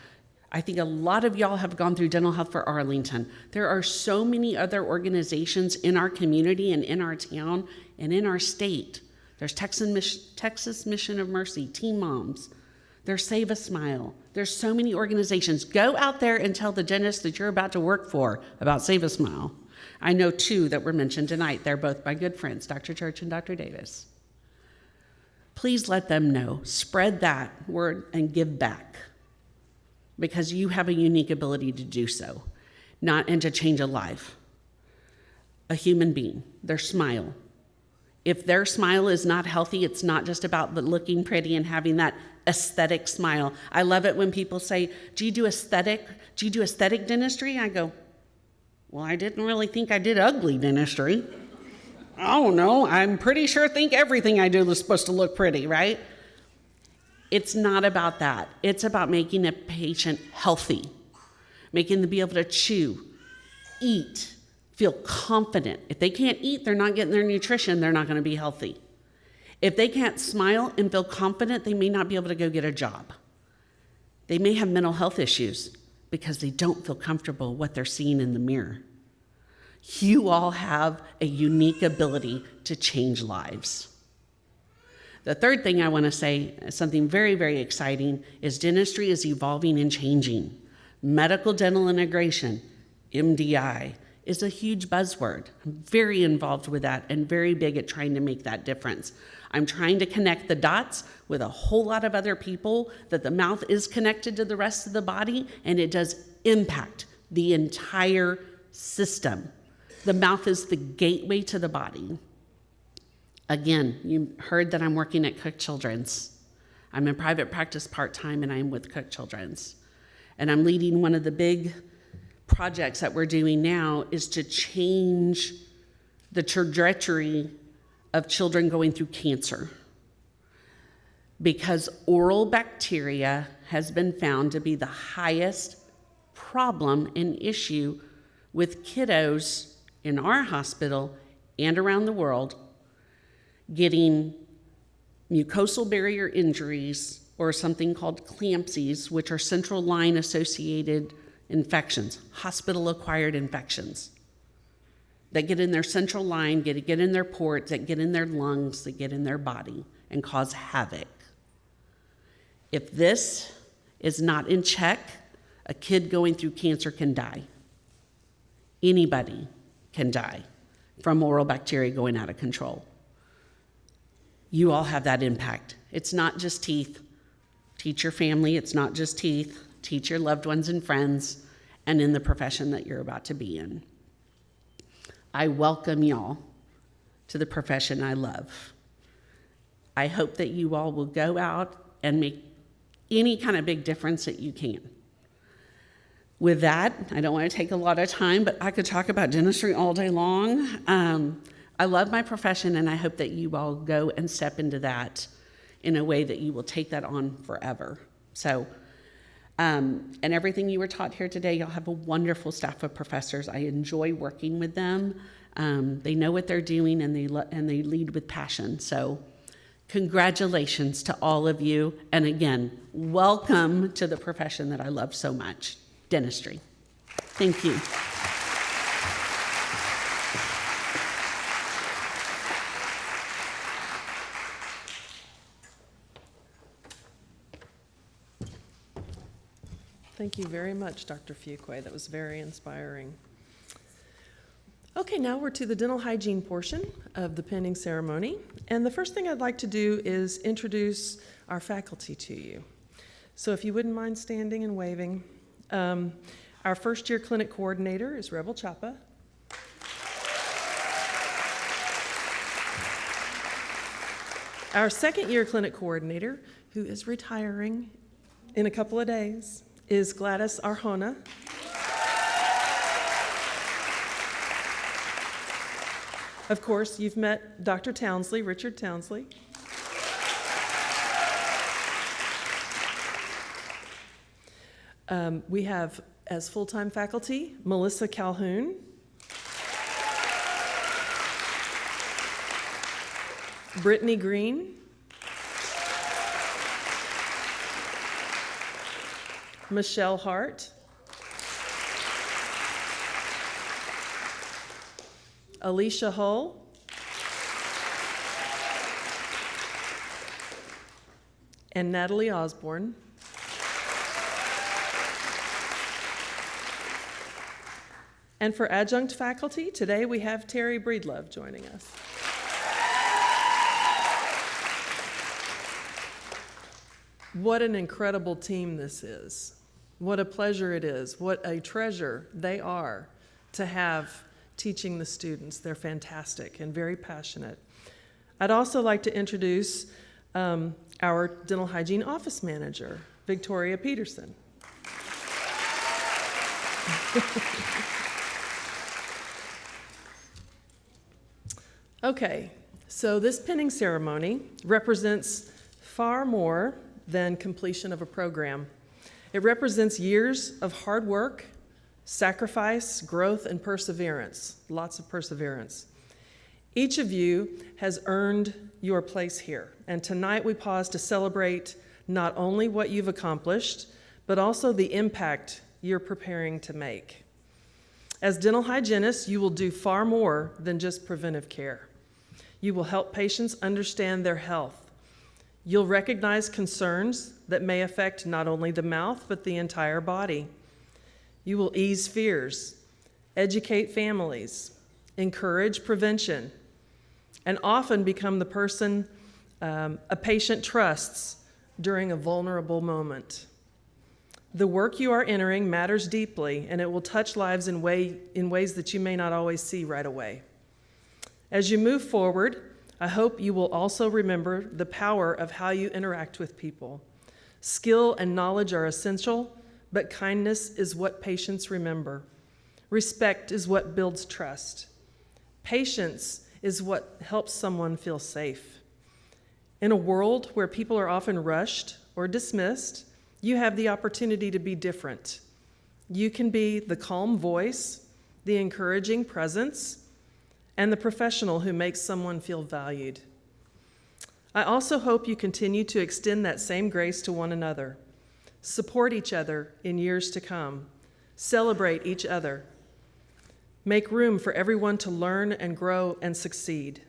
I think a lot of y'all have gone through Dental Health for Arlington. There are so many other organizations in our community and in our town and in our state. There's Texas Mission of Mercy, Teen Moms. There's Save a Smile. There's so many organizations. Go out there and tell the dentist that you're about to work for about Save a Smile. I know 2 that were mentioned tonight. They're both my good friends, Dr. Church and Dr. Davis. Please let them know. Spread that word and give back, because you have a unique ability to do so, and to change a life. A human being, their smile. If their smile is not healthy, it's not just about looking pretty and having that aesthetic smile. I love it when people say, do you do aesthetic dentistry? I go, well, I didn't really think I did ugly dentistry. I don't know. I'm pretty sure think everything I do is supposed to look pretty, right? It's not about that. It's about making a patient healthy, making them be able to chew, eat, feel confident. If they can't eat, they're not getting their nutrition, they're not going to be healthy. If they can't smile and feel confident, they may not be able to go get a job. They may have mental health issues because they don't feel comfortable what they're seeing in the mirror. You all have a unique ability to change lives. The third thing I want to say, something very, very exciting, is dentistry is evolving and changing. Medical dental integration, MDI, is a huge buzzword. I'm very involved with that and very big at trying to make that difference. I'm trying to connect the dots with a whole lot of other people, that the mouth is connected to the rest of the body and it does impact the entire system. The mouth is the gateway to the body. Again, you heard that I'm working at Cook Children's. I'm in private practice part-time and I'm with Cook Children's. And I'm leading one of the big projects that we're doing now is to change the trajectory of children going through cancer. Because oral bacteria has been found to be the highest problem and issue with kiddos in our hospital and around the world getting mucosal barrier injuries, or something called CLAMSIs, which are central line associated infections, hospital-acquired infections that get in their central line, get in their ports, that get in their lungs, that get in their body and cause havoc. If this is not in check, a kid going through cancer can die. Anybody can die from oral bacteria going out of control. You all have that impact. It's not just teeth. Teach your family, it's not just teeth. Teach your loved ones and friends, and in the profession that you're about to be in. I welcome y'all to the profession I love. I hope that you all will go out and make any kind of big difference that you can. With that, I don't want to take a lot of time, but I could talk about dentistry all day long. I love my profession, and I hope that you all go and step into that in a way that you will take that on forever. So, and everything you were taught here today, y'all have a wonderful staff of professors. I enjoy working with them. They know what they're doing, and they lead with passion. So congratulations to all of you. And again, welcome to the profession that I love so much, dentistry. Thank you. Thank you very much, Dr. Fuqua. That was very inspiring. Okay, now we're to the dental hygiene portion of the pinning ceremony. And the first thing I'd like to do is introduce our faculty to you. So if you wouldn't mind standing and waving. Our first year clinic coordinator is Rebel Chapa. Our second year clinic coordinator, who is retiring in a couple of days, is Gladys Arjona. Of course, you've met Dr. Townsley, Richard Townsley. We have, as full-time faculty, Melissa Calhoun. Brittany Green. Michelle Hart. Alicia Hull. And Natalie Osborne. And for adjunct faculty, today we have Terry Breedlove joining us. What an incredible team this is. What a pleasure it is. What a treasure they are to have teaching the students. They're fantastic and very passionate. I'd also like to introduce our dental hygiene office manager, Victoria Peterson. Okay, so this pinning ceremony represents far more than completion of a program. It represents years of hard work, sacrifice, growth, and perseverance, lots of perseverance. Each of you has earned your place here, and tonight we pause to celebrate not only what you've accomplished, but also the impact you're preparing to make. As dental hygienists, you will do far more than just preventive care. You will help patients understand their health. You'll recognize concerns that may affect not only the mouth, but the entire body. You will ease fears, educate families, encourage prevention, and often become the person a patient trusts during a vulnerable moment. The work you are entering matters deeply, and it will touch lives in ways that you may not always see right away. As you move forward, I hope you will also remember the power of how you interact with people. Skill and knowledge are essential, but kindness is what patients remember. Respect is what builds trust. Patience is what helps someone feel safe. In a world where people are often rushed or dismissed, you have the opportunity to be different. You can be the calm voice, the encouraging presence, and the professional who makes someone feel valued. I also hope you continue to extend that same grace to one another. Support each other in years to come. Celebrate each other. Make room for everyone to learn and grow and succeed.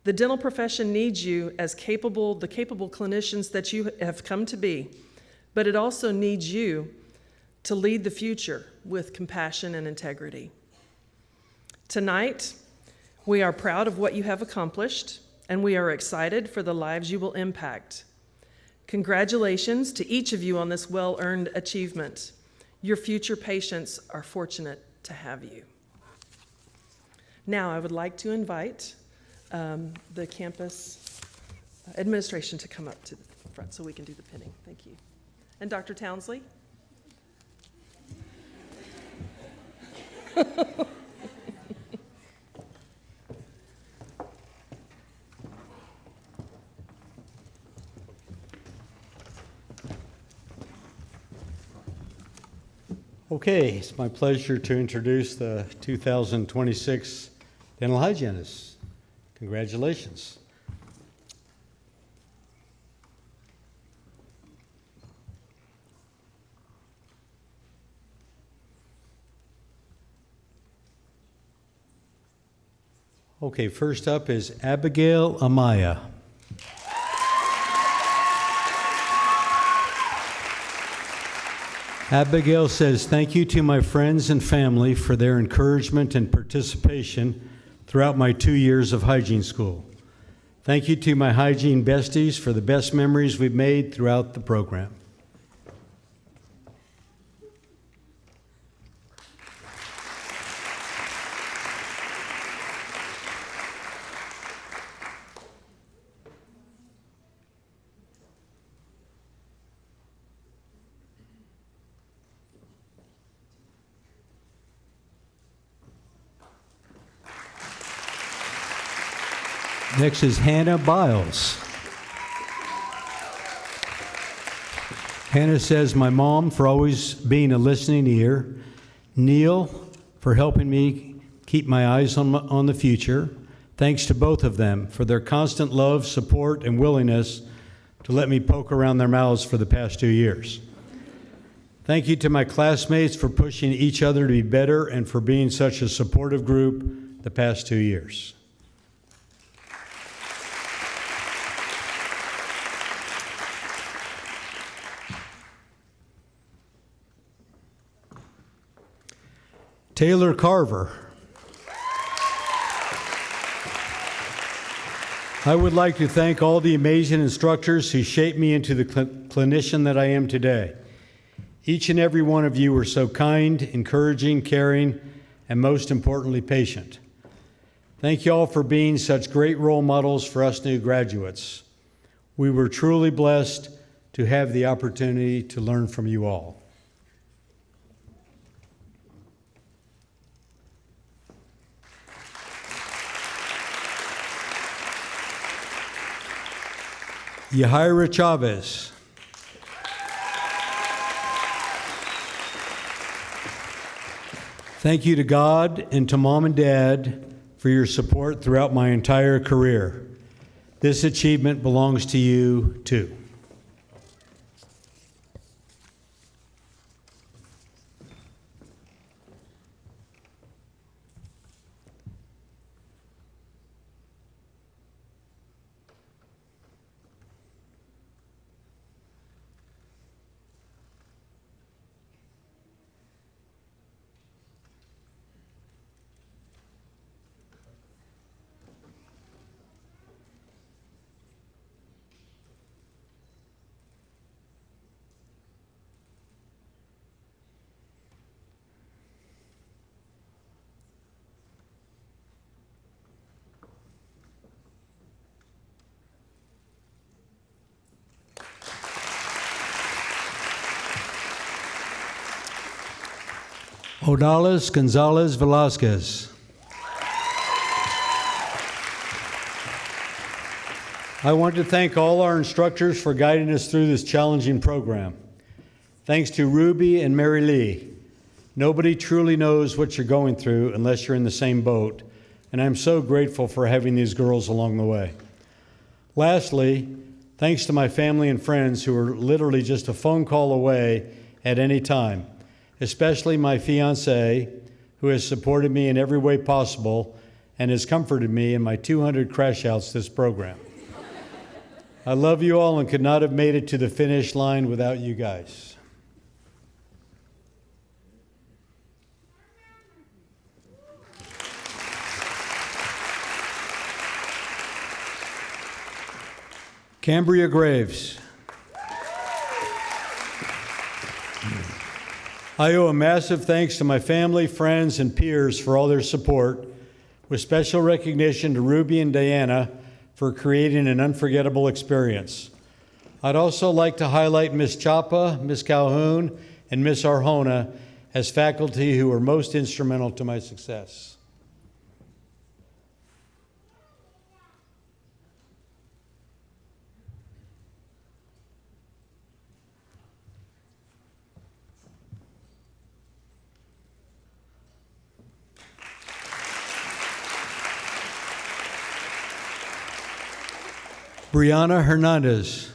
The dental profession needs you as the capable clinicians that you have come to be, but it also needs you to lead the future with compassion and integrity. Tonight, we are proud of what you have accomplished, and we are excited for the lives you will impact. Congratulations to each of you on this well-earned achievement. Your future patients are fortunate to have you. Now, I would like to invite the campus administration to come up to the front so we can do the pinning. Thank you. And Dr. Townsley? Okay, it's my pleasure to introduce the 2026 dental hygienists. Congratulations. Okay, first up is Abigail Amaya. Abigail says, "Thank you to my friends and family for their encouragement and participation throughout my 2 years of hygiene school. Thank you to my hygiene besties for the best memories we've made throughout the program." Next is Hannah Biles. Hannah says, "My mom for always being a listening ear, Neil for helping me keep my eyes on the future, Thanks to both of them for their constant love, support, and willingness to let me poke around their mouths for the past 2 years. Thank you to my classmates for pushing each other to be better and for being such a supportive group the past 2 years. Taylor Carver. I would like to thank all the amazing instructors who shaped me into the clinician that I am today. Each and every one of you were so kind, encouraging, caring, and most importantly, patient. Thank you all for being such great role models for us new graduates. We were truly blessed to have the opportunity to learn from you all. Yahaira Chavez. Thank you to God and to Mom and Dad for your support throughout my entire career. This achievement belongs to you, too. Odalis Gonzalez Velasquez. I want to thank all our instructors for guiding us through this challenging program. Thanks to Ruby and Mary Lee. Nobody truly knows what you're going through unless you're in the same boat, and I'm so grateful for having these girls along the way. Lastly, thanks to my family and friends who are literally just a phone call away at any time, especially my fiancée, who has supported me in every way possible and has comforted me in my 200 crash outs this program. I love you all and could not have made it to the finish line without you guys. Cambria Graves. I owe a massive thanks to my family, friends, and peers for all their support, with special recognition to Ruby and Diana for creating an unforgettable experience. I'd also like to highlight Ms. Chapa, Ms. Calhoun, and Ms. Arjona as faculty who were most instrumental to my success. Brianna Hernandez.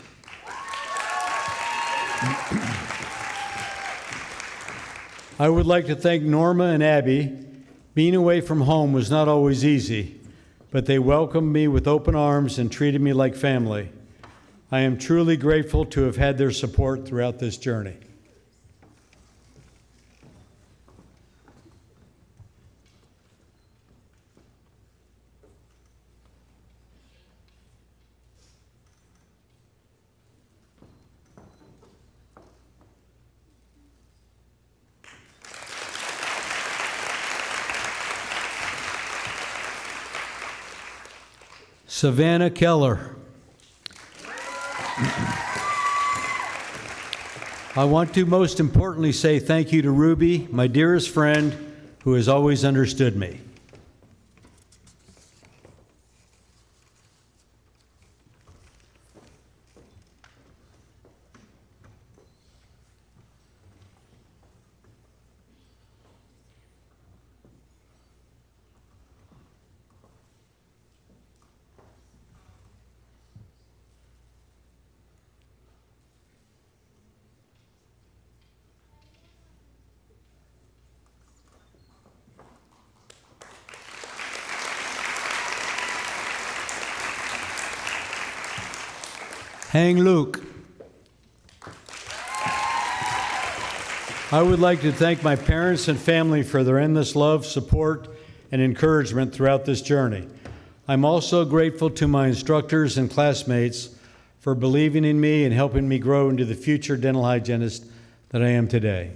I would like to thank Norma and Abby. Being away from home was not always easy, but they welcomed me with open arms and treated me like family. I am truly grateful to have had their support throughout this journey. Savannah Keller. I want to most importantly say thank you to Ruby, my dearest friend, who has always understood me. Hang Luke. I would like to thank my parents and family for their endless love, support, and encouragement throughout this journey. I'm also grateful to my instructors and classmates for believing in me and helping me grow into the future dental hygienist that I am today.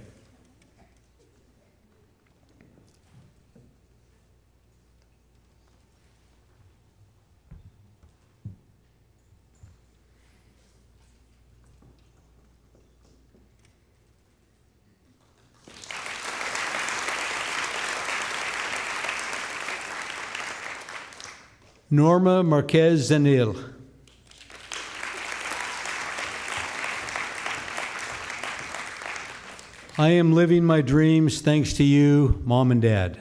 Norma Marquez Zanil. I am living my dreams thanks to you, Mom and Dad.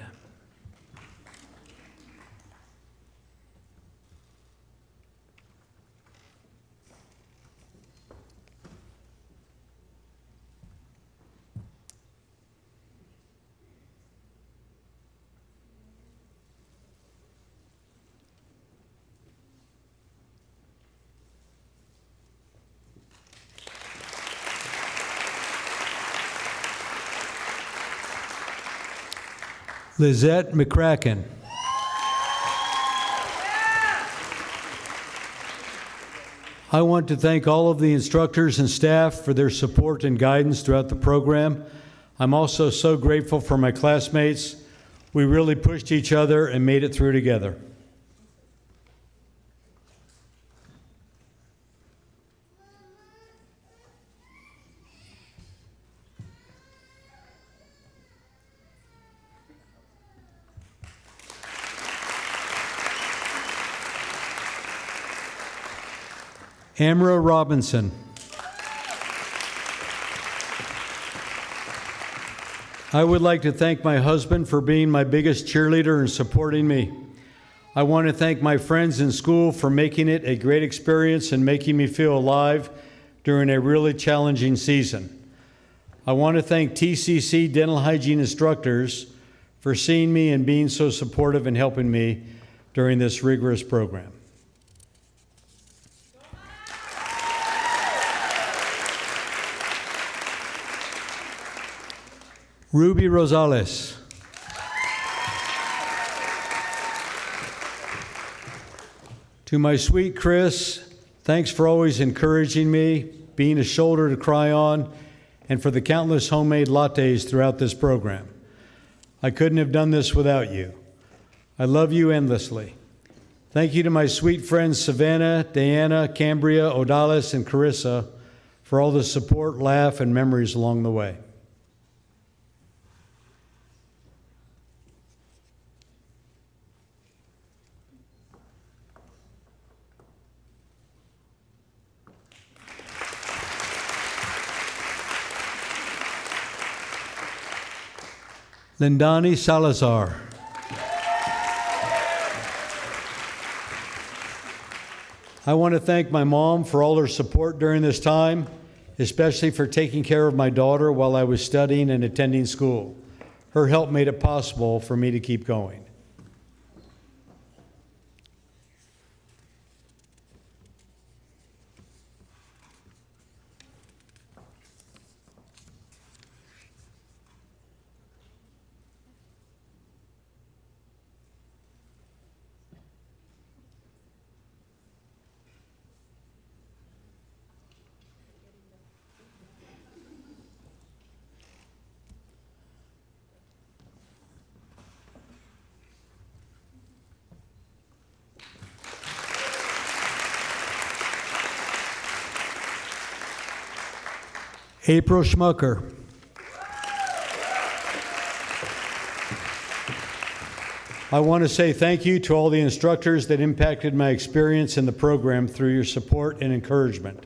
Lizette McCracken. I want to thank all of the instructors and staff for their support and guidance throughout the program. I'm also so grateful for my classmates. We really pushed each other and made it through together. Amra Robinson. I would like to thank my husband for being my biggest cheerleader and supporting me. I want to thank my friends in school for making it a great experience and making me feel alive during a really challenging season. I want to thank TCC dental hygiene instructors for seeing me and being so supportive and helping me during this rigorous program. Ruby Rosales. To my sweet Chris, thanks for always encouraging me, being a shoulder to cry on, and for the countless homemade lattes throughout this program. I couldn't have done this without you. I love you endlessly. Thank you to my sweet friends Savannah, Diana, Cambria, Odalis, and Carissa for all the support, laugh, and memories along the way. Lindani Salazar. I want to thank my mom for all her support during this time, especially for taking care of my daughter while I was studying and attending school. Her help made it possible for me to keep going. April Schmucker. I want to say thank you to all the instructors that impacted my experience in the program through your support and encouragement.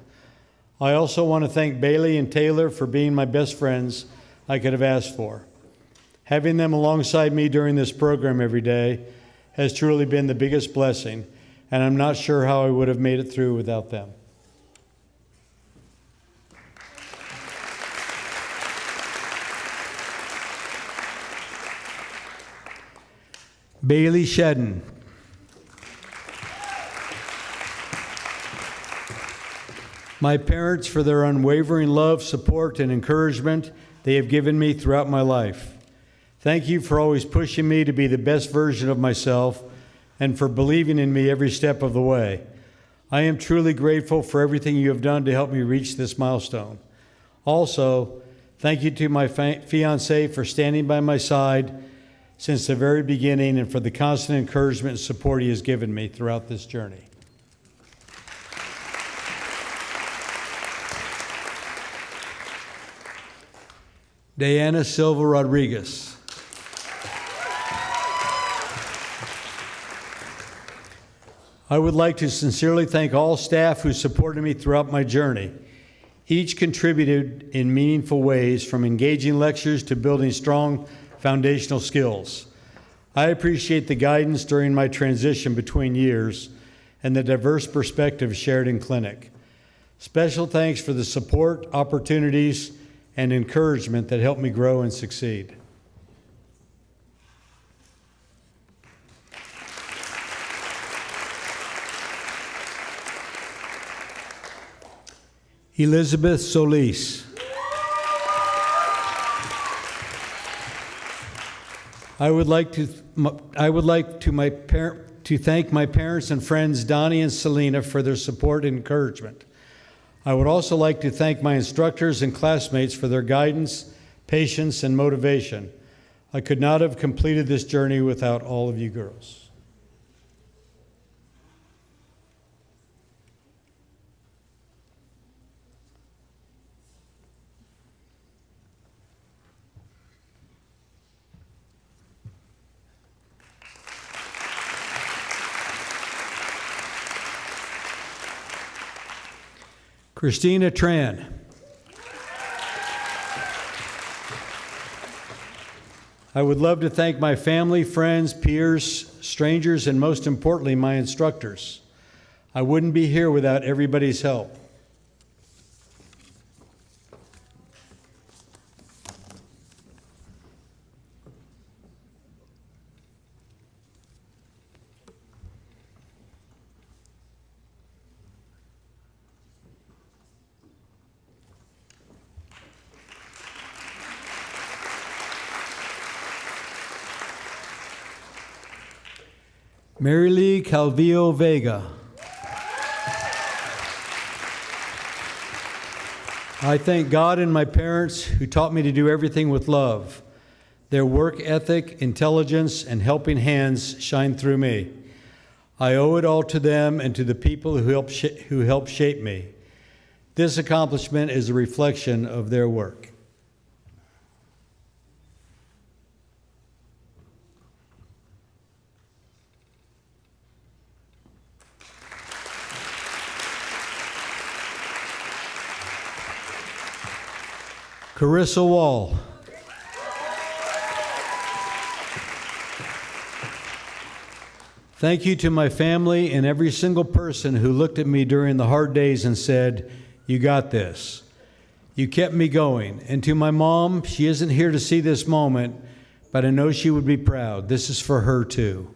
I also want to thank Bailey and Taylor for being my best friends I could have asked for. Having them alongside me during this program every day has truly been the biggest blessing, and I'm not sure how I would have made it through without them. Bailey Shedden. my parents for their unwavering love, support, and encouragement they have given me throughout my life. Thank you for always pushing me to be the best version of myself and for believing in me every step of the way. I am truly grateful for everything you have done to help me reach this milestone. Also, thank you to my fiancé for standing by my side since the very beginning and for the constant encouragement and support he has given me throughout this journey. Diana Silva Rodriguez. I would like to sincerely thank all staff who supported me throughout my journey. Each contributed in meaningful ways, from engaging lectures to building strong foundational skills. I appreciate the guidance during my transition between years and the diverse perspectives shared in clinic. Special thanks for the support, opportunities, and encouragement that helped me grow and succeed. Elizabeth Solis. I would like to thank my parents and friends Donnie and Selena for their support and encouragement. I would also like to thank my instructors and classmates for their guidance, patience, and motivation. I could not have completed this journey without all of you girls. Christina Tran. I would love to thank my family, friends, peers, strangers, and most importantly, my instructors. I wouldn't be here without everybody's help. Mary Lee Calvillo Vega. I thank God and my parents who taught me to do everything with love. Their work ethic, intelligence, and helping hands shine through me. I owe it all to them and to the people who helped shape me. This accomplishment is a reflection of their work. Carissa Wall. Thank you to my family and every single person who looked at me during the hard days and said, "You got this." You kept me going. And to my mom, she isn't here to see this moment, but I know she would be proud. This is for her too.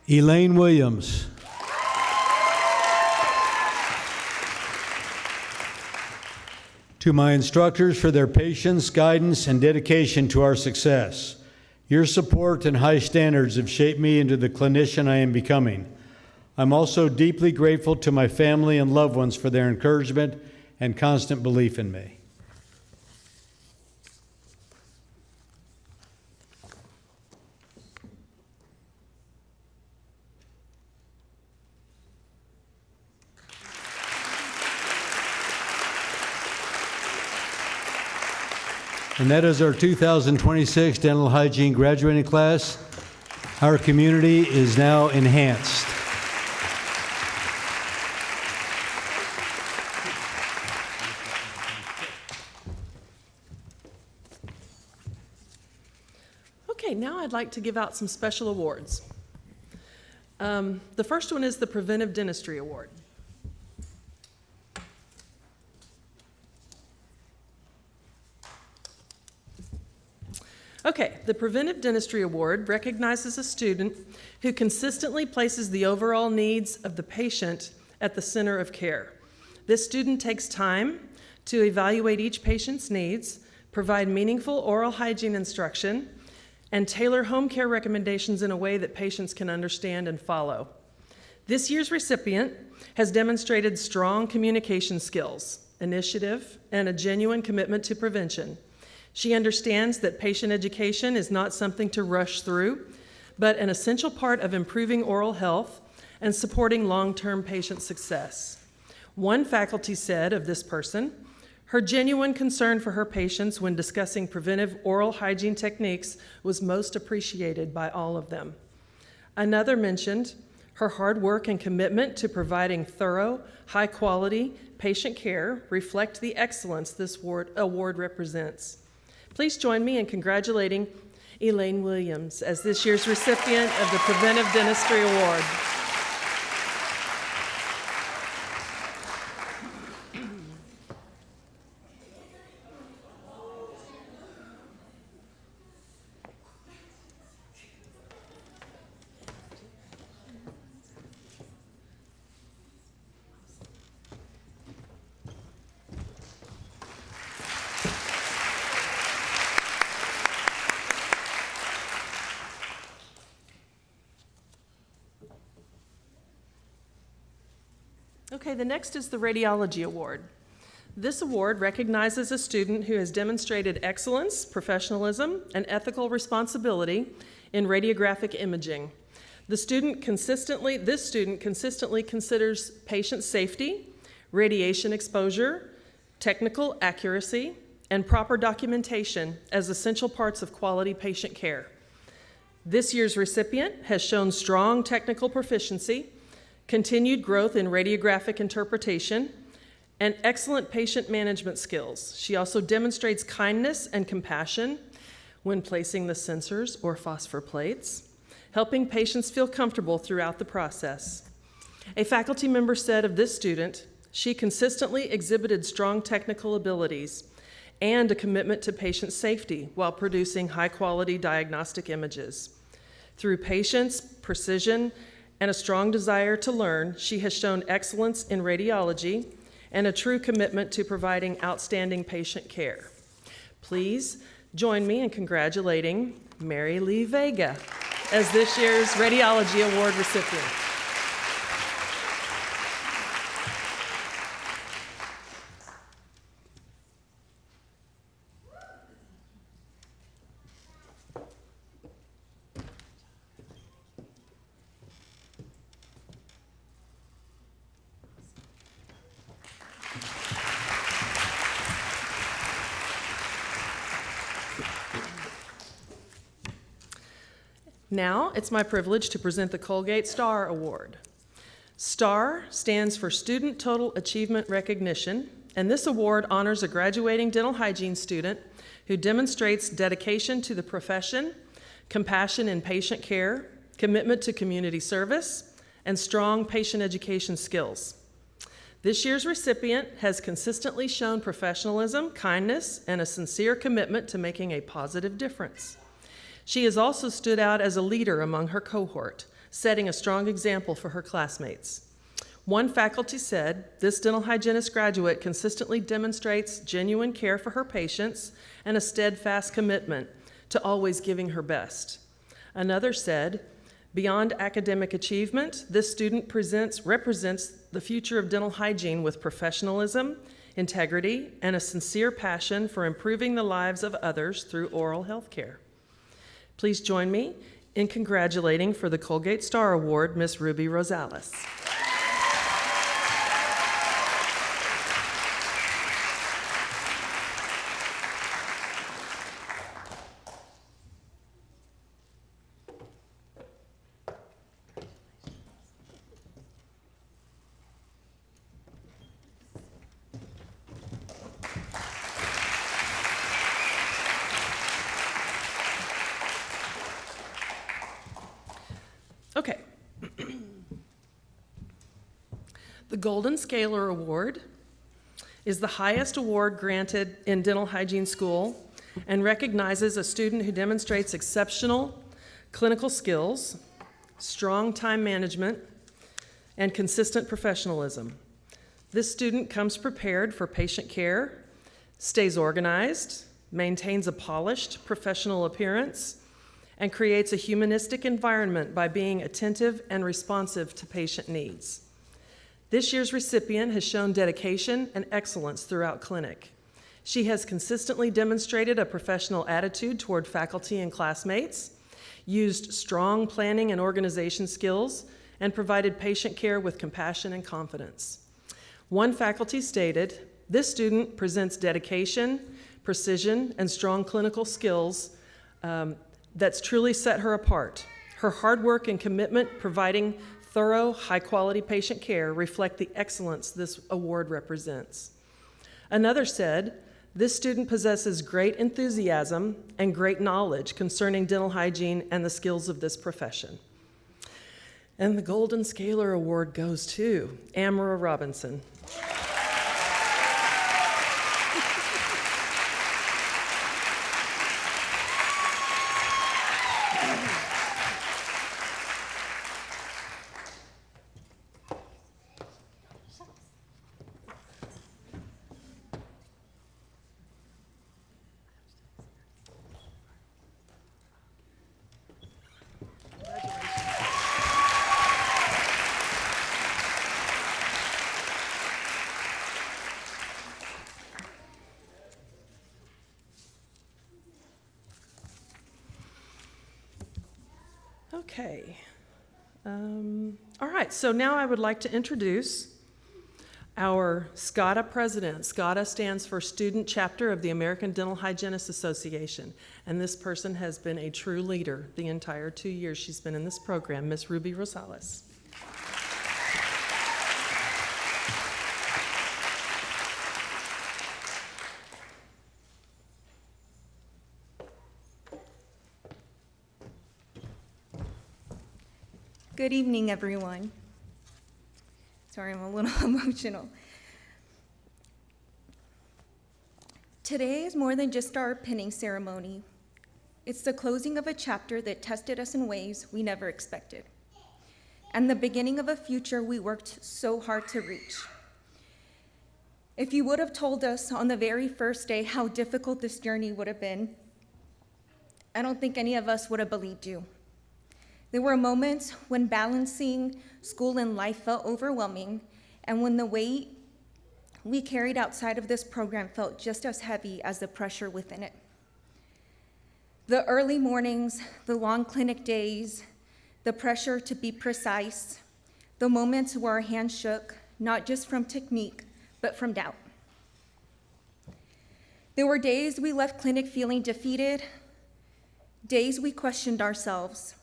Elaine Williams. To my instructors for their patience, guidance, and dedication to our success. Your support and high standards have shaped me into the clinician I am becoming. I'm also deeply grateful to my family and loved ones for their encouragement and constant belief in me. And that is our 2026 Dental Hygiene graduating class. Our community is now enhanced. Okay, now I'd like to give out some special awards. The first one is the Preventive Dentistry Award. Okay, the Preventive Dentistry Award recognizes a student who consistently places the overall needs of the patient at the center of care. This student takes time to evaluate each patient's needs, provide meaningful oral hygiene instruction, and tailor home care recommendations in a way that patients can understand and follow. This year's recipient has demonstrated strong communication skills, initiative, and a genuine commitment to prevention. She understands that patient education is not something to rush through, but an essential part of improving oral health and supporting long-term patient success. One faculty said of this person, her genuine concern for her patients when discussing preventive oral hygiene techniques was most appreciated by all of them. Another mentioned her hard work and commitment to providing thorough, high-quality patient care reflect the excellence this award represents. Please join me in congratulating Elaine Williams as this year's recipient of the Preventive Dentistry Award. Okay, the next is the Radiology Award. This award recognizes a student who has demonstrated excellence, professionalism, and ethical responsibility in radiographic imaging. This student consistently considers patient safety, radiation exposure, technical accuracy, and proper documentation as essential parts of quality patient care. This year's recipient has shown strong technical proficiency, continued growth in radiographic interpretation, and excellent patient management skills. She also demonstrates kindness and compassion when placing the sensors or phosphor plates, helping patients feel comfortable throughout the process. A faculty member said of this student, she consistently exhibited strong technical abilities and a commitment to patient safety while producing high-quality diagnostic images. Through patience, precision, and a strong desire to learn, she has shown excellence in radiology and a true commitment to providing outstanding patient care. Please join me in congratulating Mary Lee Vega as this year's Radiology Award recipient. Now, it's my privilege to present the Colgate Star Award. STAR stands for Student Total Achievement Recognition, and this award honors a graduating dental hygiene student who demonstrates dedication to the profession, compassion in patient care, commitment to community service, and strong patient education skills. This year's recipient has consistently shown professionalism, kindness, and a sincere commitment to making a positive difference. She has also stood out as a leader among her cohort, setting a strong example for her classmates. One faculty said, this dental hygienist graduate consistently demonstrates genuine care for her patients and a steadfast commitment to always giving her best. Another said, beyond academic achievement, this student represents the future of dental hygiene with professionalism, integrity, and a sincere passion for improving the lives of others through oral health care. Please join me in congratulating for the Colgate Star Award, Miss Ruby Rosales. Okay. The Golden Scaler Award is the highest award granted in dental hygiene school and recognizes a student who demonstrates exceptional clinical skills, strong time management, and consistent professionalism. This student comes prepared for patient care, stays organized, maintains a polished professional appearance, and creates a humanistic environment by being attentive and responsive to patient needs. This year's recipient has shown dedication and excellence throughout clinic. She has consistently demonstrated a professional attitude toward faculty and classmates, used strong planning and organization skills, and provided patient care with compassion and confidence. One faculty stated, "This student presents dedication, precision, and strong clinical skills that's truly set her apart. Her hard work and commitment providing thorough, high-quality patient care reflect the excellence this award represents." Another said, "This student possesses great enthusiasm and great knowledge concerning dental hygiene and the skills of this profession." And the Golden Scaler Award goes to Amara Robinson. Okay. All right, so now I would like to introduce our SCADA president. SCADA stands for Student Chapter of the American Dental Hygienists Association, and this person has been a true leader the entire 2 years she's been in this program, Miss Ruby Rosales. Good evening, everyone. Sorry, I'm a little emotional. Today is more than just our pinning ceremony. It's the closing of a chapter that tested us in ways we never expected, and the beginning of a future we worked so hard to reach. If you would have told us on the very first day how difficult this journey would have been, I don't think any of us would have believed you. There were moments when balancing school and life felt overwhelming, and when the weight we carried outside of this program felt just as heavy as the pressure within it. The early mornings, the long clinic days, the pressure to be precise, the moments where our hands shook, not just from technique, but from doubt. There were days we left clinic feeling defeated, days we questioned ourselves,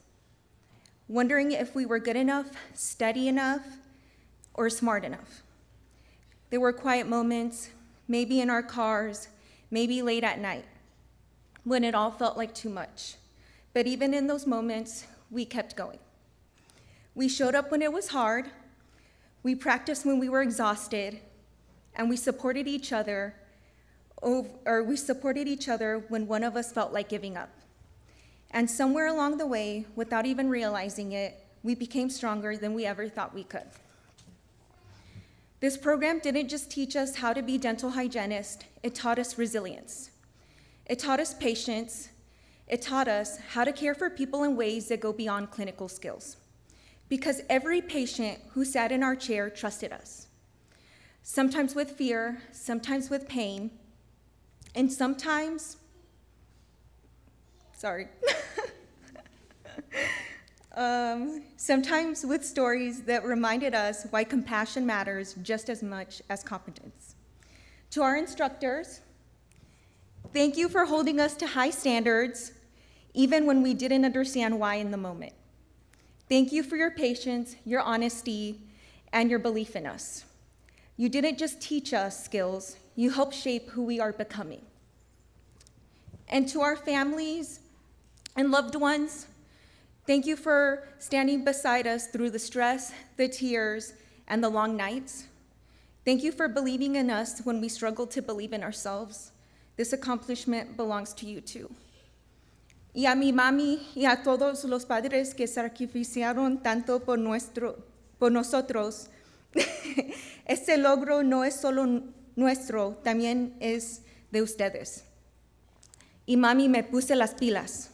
wondering if we were good enough, steady enough, or smart enough. There were quiet moments, maybe in our cars, maybe late at night, when it all felt like too much. But even in those moments, we kept going. We showed up when it was hard, we practiced when we were exhausted, and we supported each other, when one of us felt like giving up. And somewhere along the way, without even realizing it, we became stronger than we ever thought we could. This program didn't just teach us how to be dental hygienists, it taught us resilience. It taught us patience. It taught us how to care for people in ways that go beyond clinical skills. Because every patient who sat in our chair trusted us. Sometimes with fear, sometimes with pain, and sometimes sometimes with stories that reminded us why compassion matters just as much as competence. To our instructors, thank you for holding us to high standards, even when we didn't understand why in the moment. Thank you for your patience, your honesty, and your belief in us. You didn't just teach us skills, you helped shape who we are becoming. And to our families and loved ones, Thank you for standing beside us through the stress, the tears, and the long nights. Thank you for believing in us when we struggle to believe in ourselves. This accomplishment belongs to you too. Y a mi mami y a todos los padres que sacrificaron tanto por nosotros. Este logro no es solo nuestro, también es de ustedes. Y mami, me puse las pilas.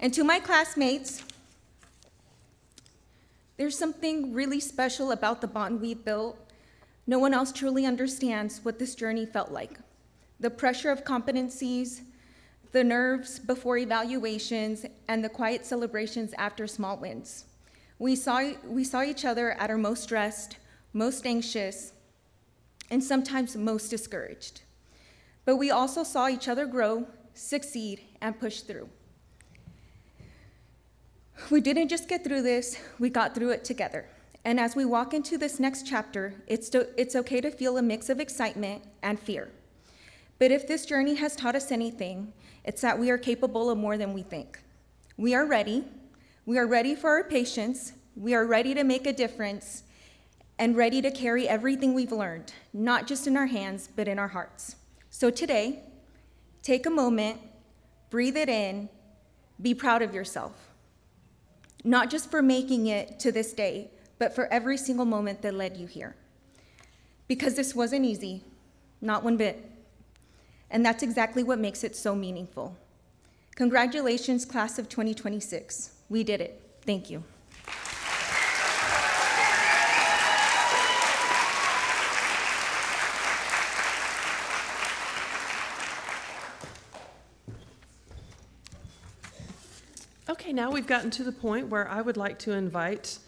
And to my classmates, there's something really special about the bond we built. No one else truly understands what this journey felt like. The pressure of competencies, the nerves before evaluations, and the quiet celebrations after small wins. We saw each other at our most stressed, most anxious, and sometimes most discouraged. But we also saw each other grow, succeed, and push through. We didn't just get through this, we got through it together. And as we walk into this next chapter, it's okay to feel a mix of excitement and fear. But if this journey has taught us anything, it's that we are capable of more than we think. We are ready. We are ready for our patients. We are ready to make a difference and ready to carry everything we've learned, not just in our hands, but in our hearts. So today, take a moment, breathe it in, be proud of yourself. Not just for making it to this day, but for every single moment that led you here. Because this wasn't easy, not one bit. And that's exactly what makes it so meaningful. Congratulations, class of 2026. We did it. Thank you. Okay, now we've gotten to the point where I would like to invite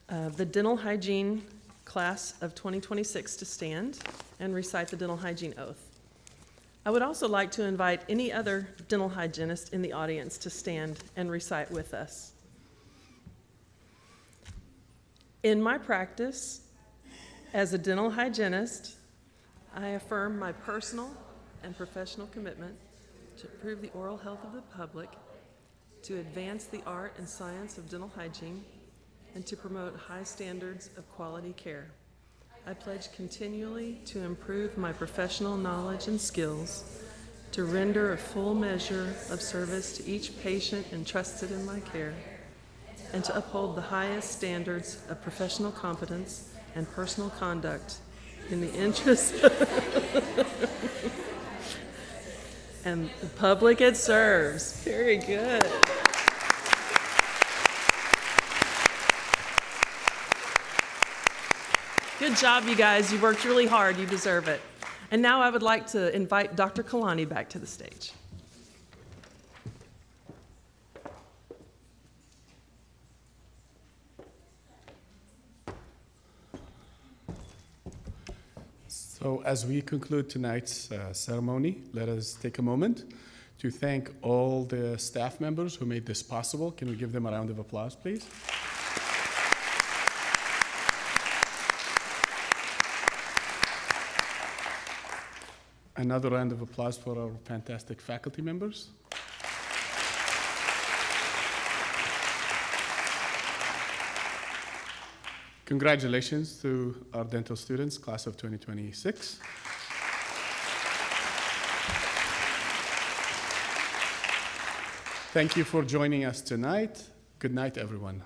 the dental hygiene class of 2026 to stand and recite the dental hygiene oath. I would also like to invite any other dental hygienist in the audience to stand and recite with us. In my practice as a dental hygienist, I affirm my personal and professional commitment to improve the oral health of the public, to advance the art and science of dental hygiene, and to promote high standards of quality care. I pledge continually to improve my professional knowledge and skills, to render a full measure of service to each patient entrusted in my care, and to uphold the highest standards of professional competence and personal conduct in the interest and the public it serves. Very good. Good job, you guys. You worked really hard. You deserve it. And now I would like to invite Dr. Kalani back to the stage. So as we conclude tonight's ceremony, let us take a moment to thank all the staff members who made this possible. Can we give them a round of applause, please? Another round of applause for our fantastic faculty members. Congratulations to our dental students, class of 2026. Thank you for joining us tonight. Good night, everyone.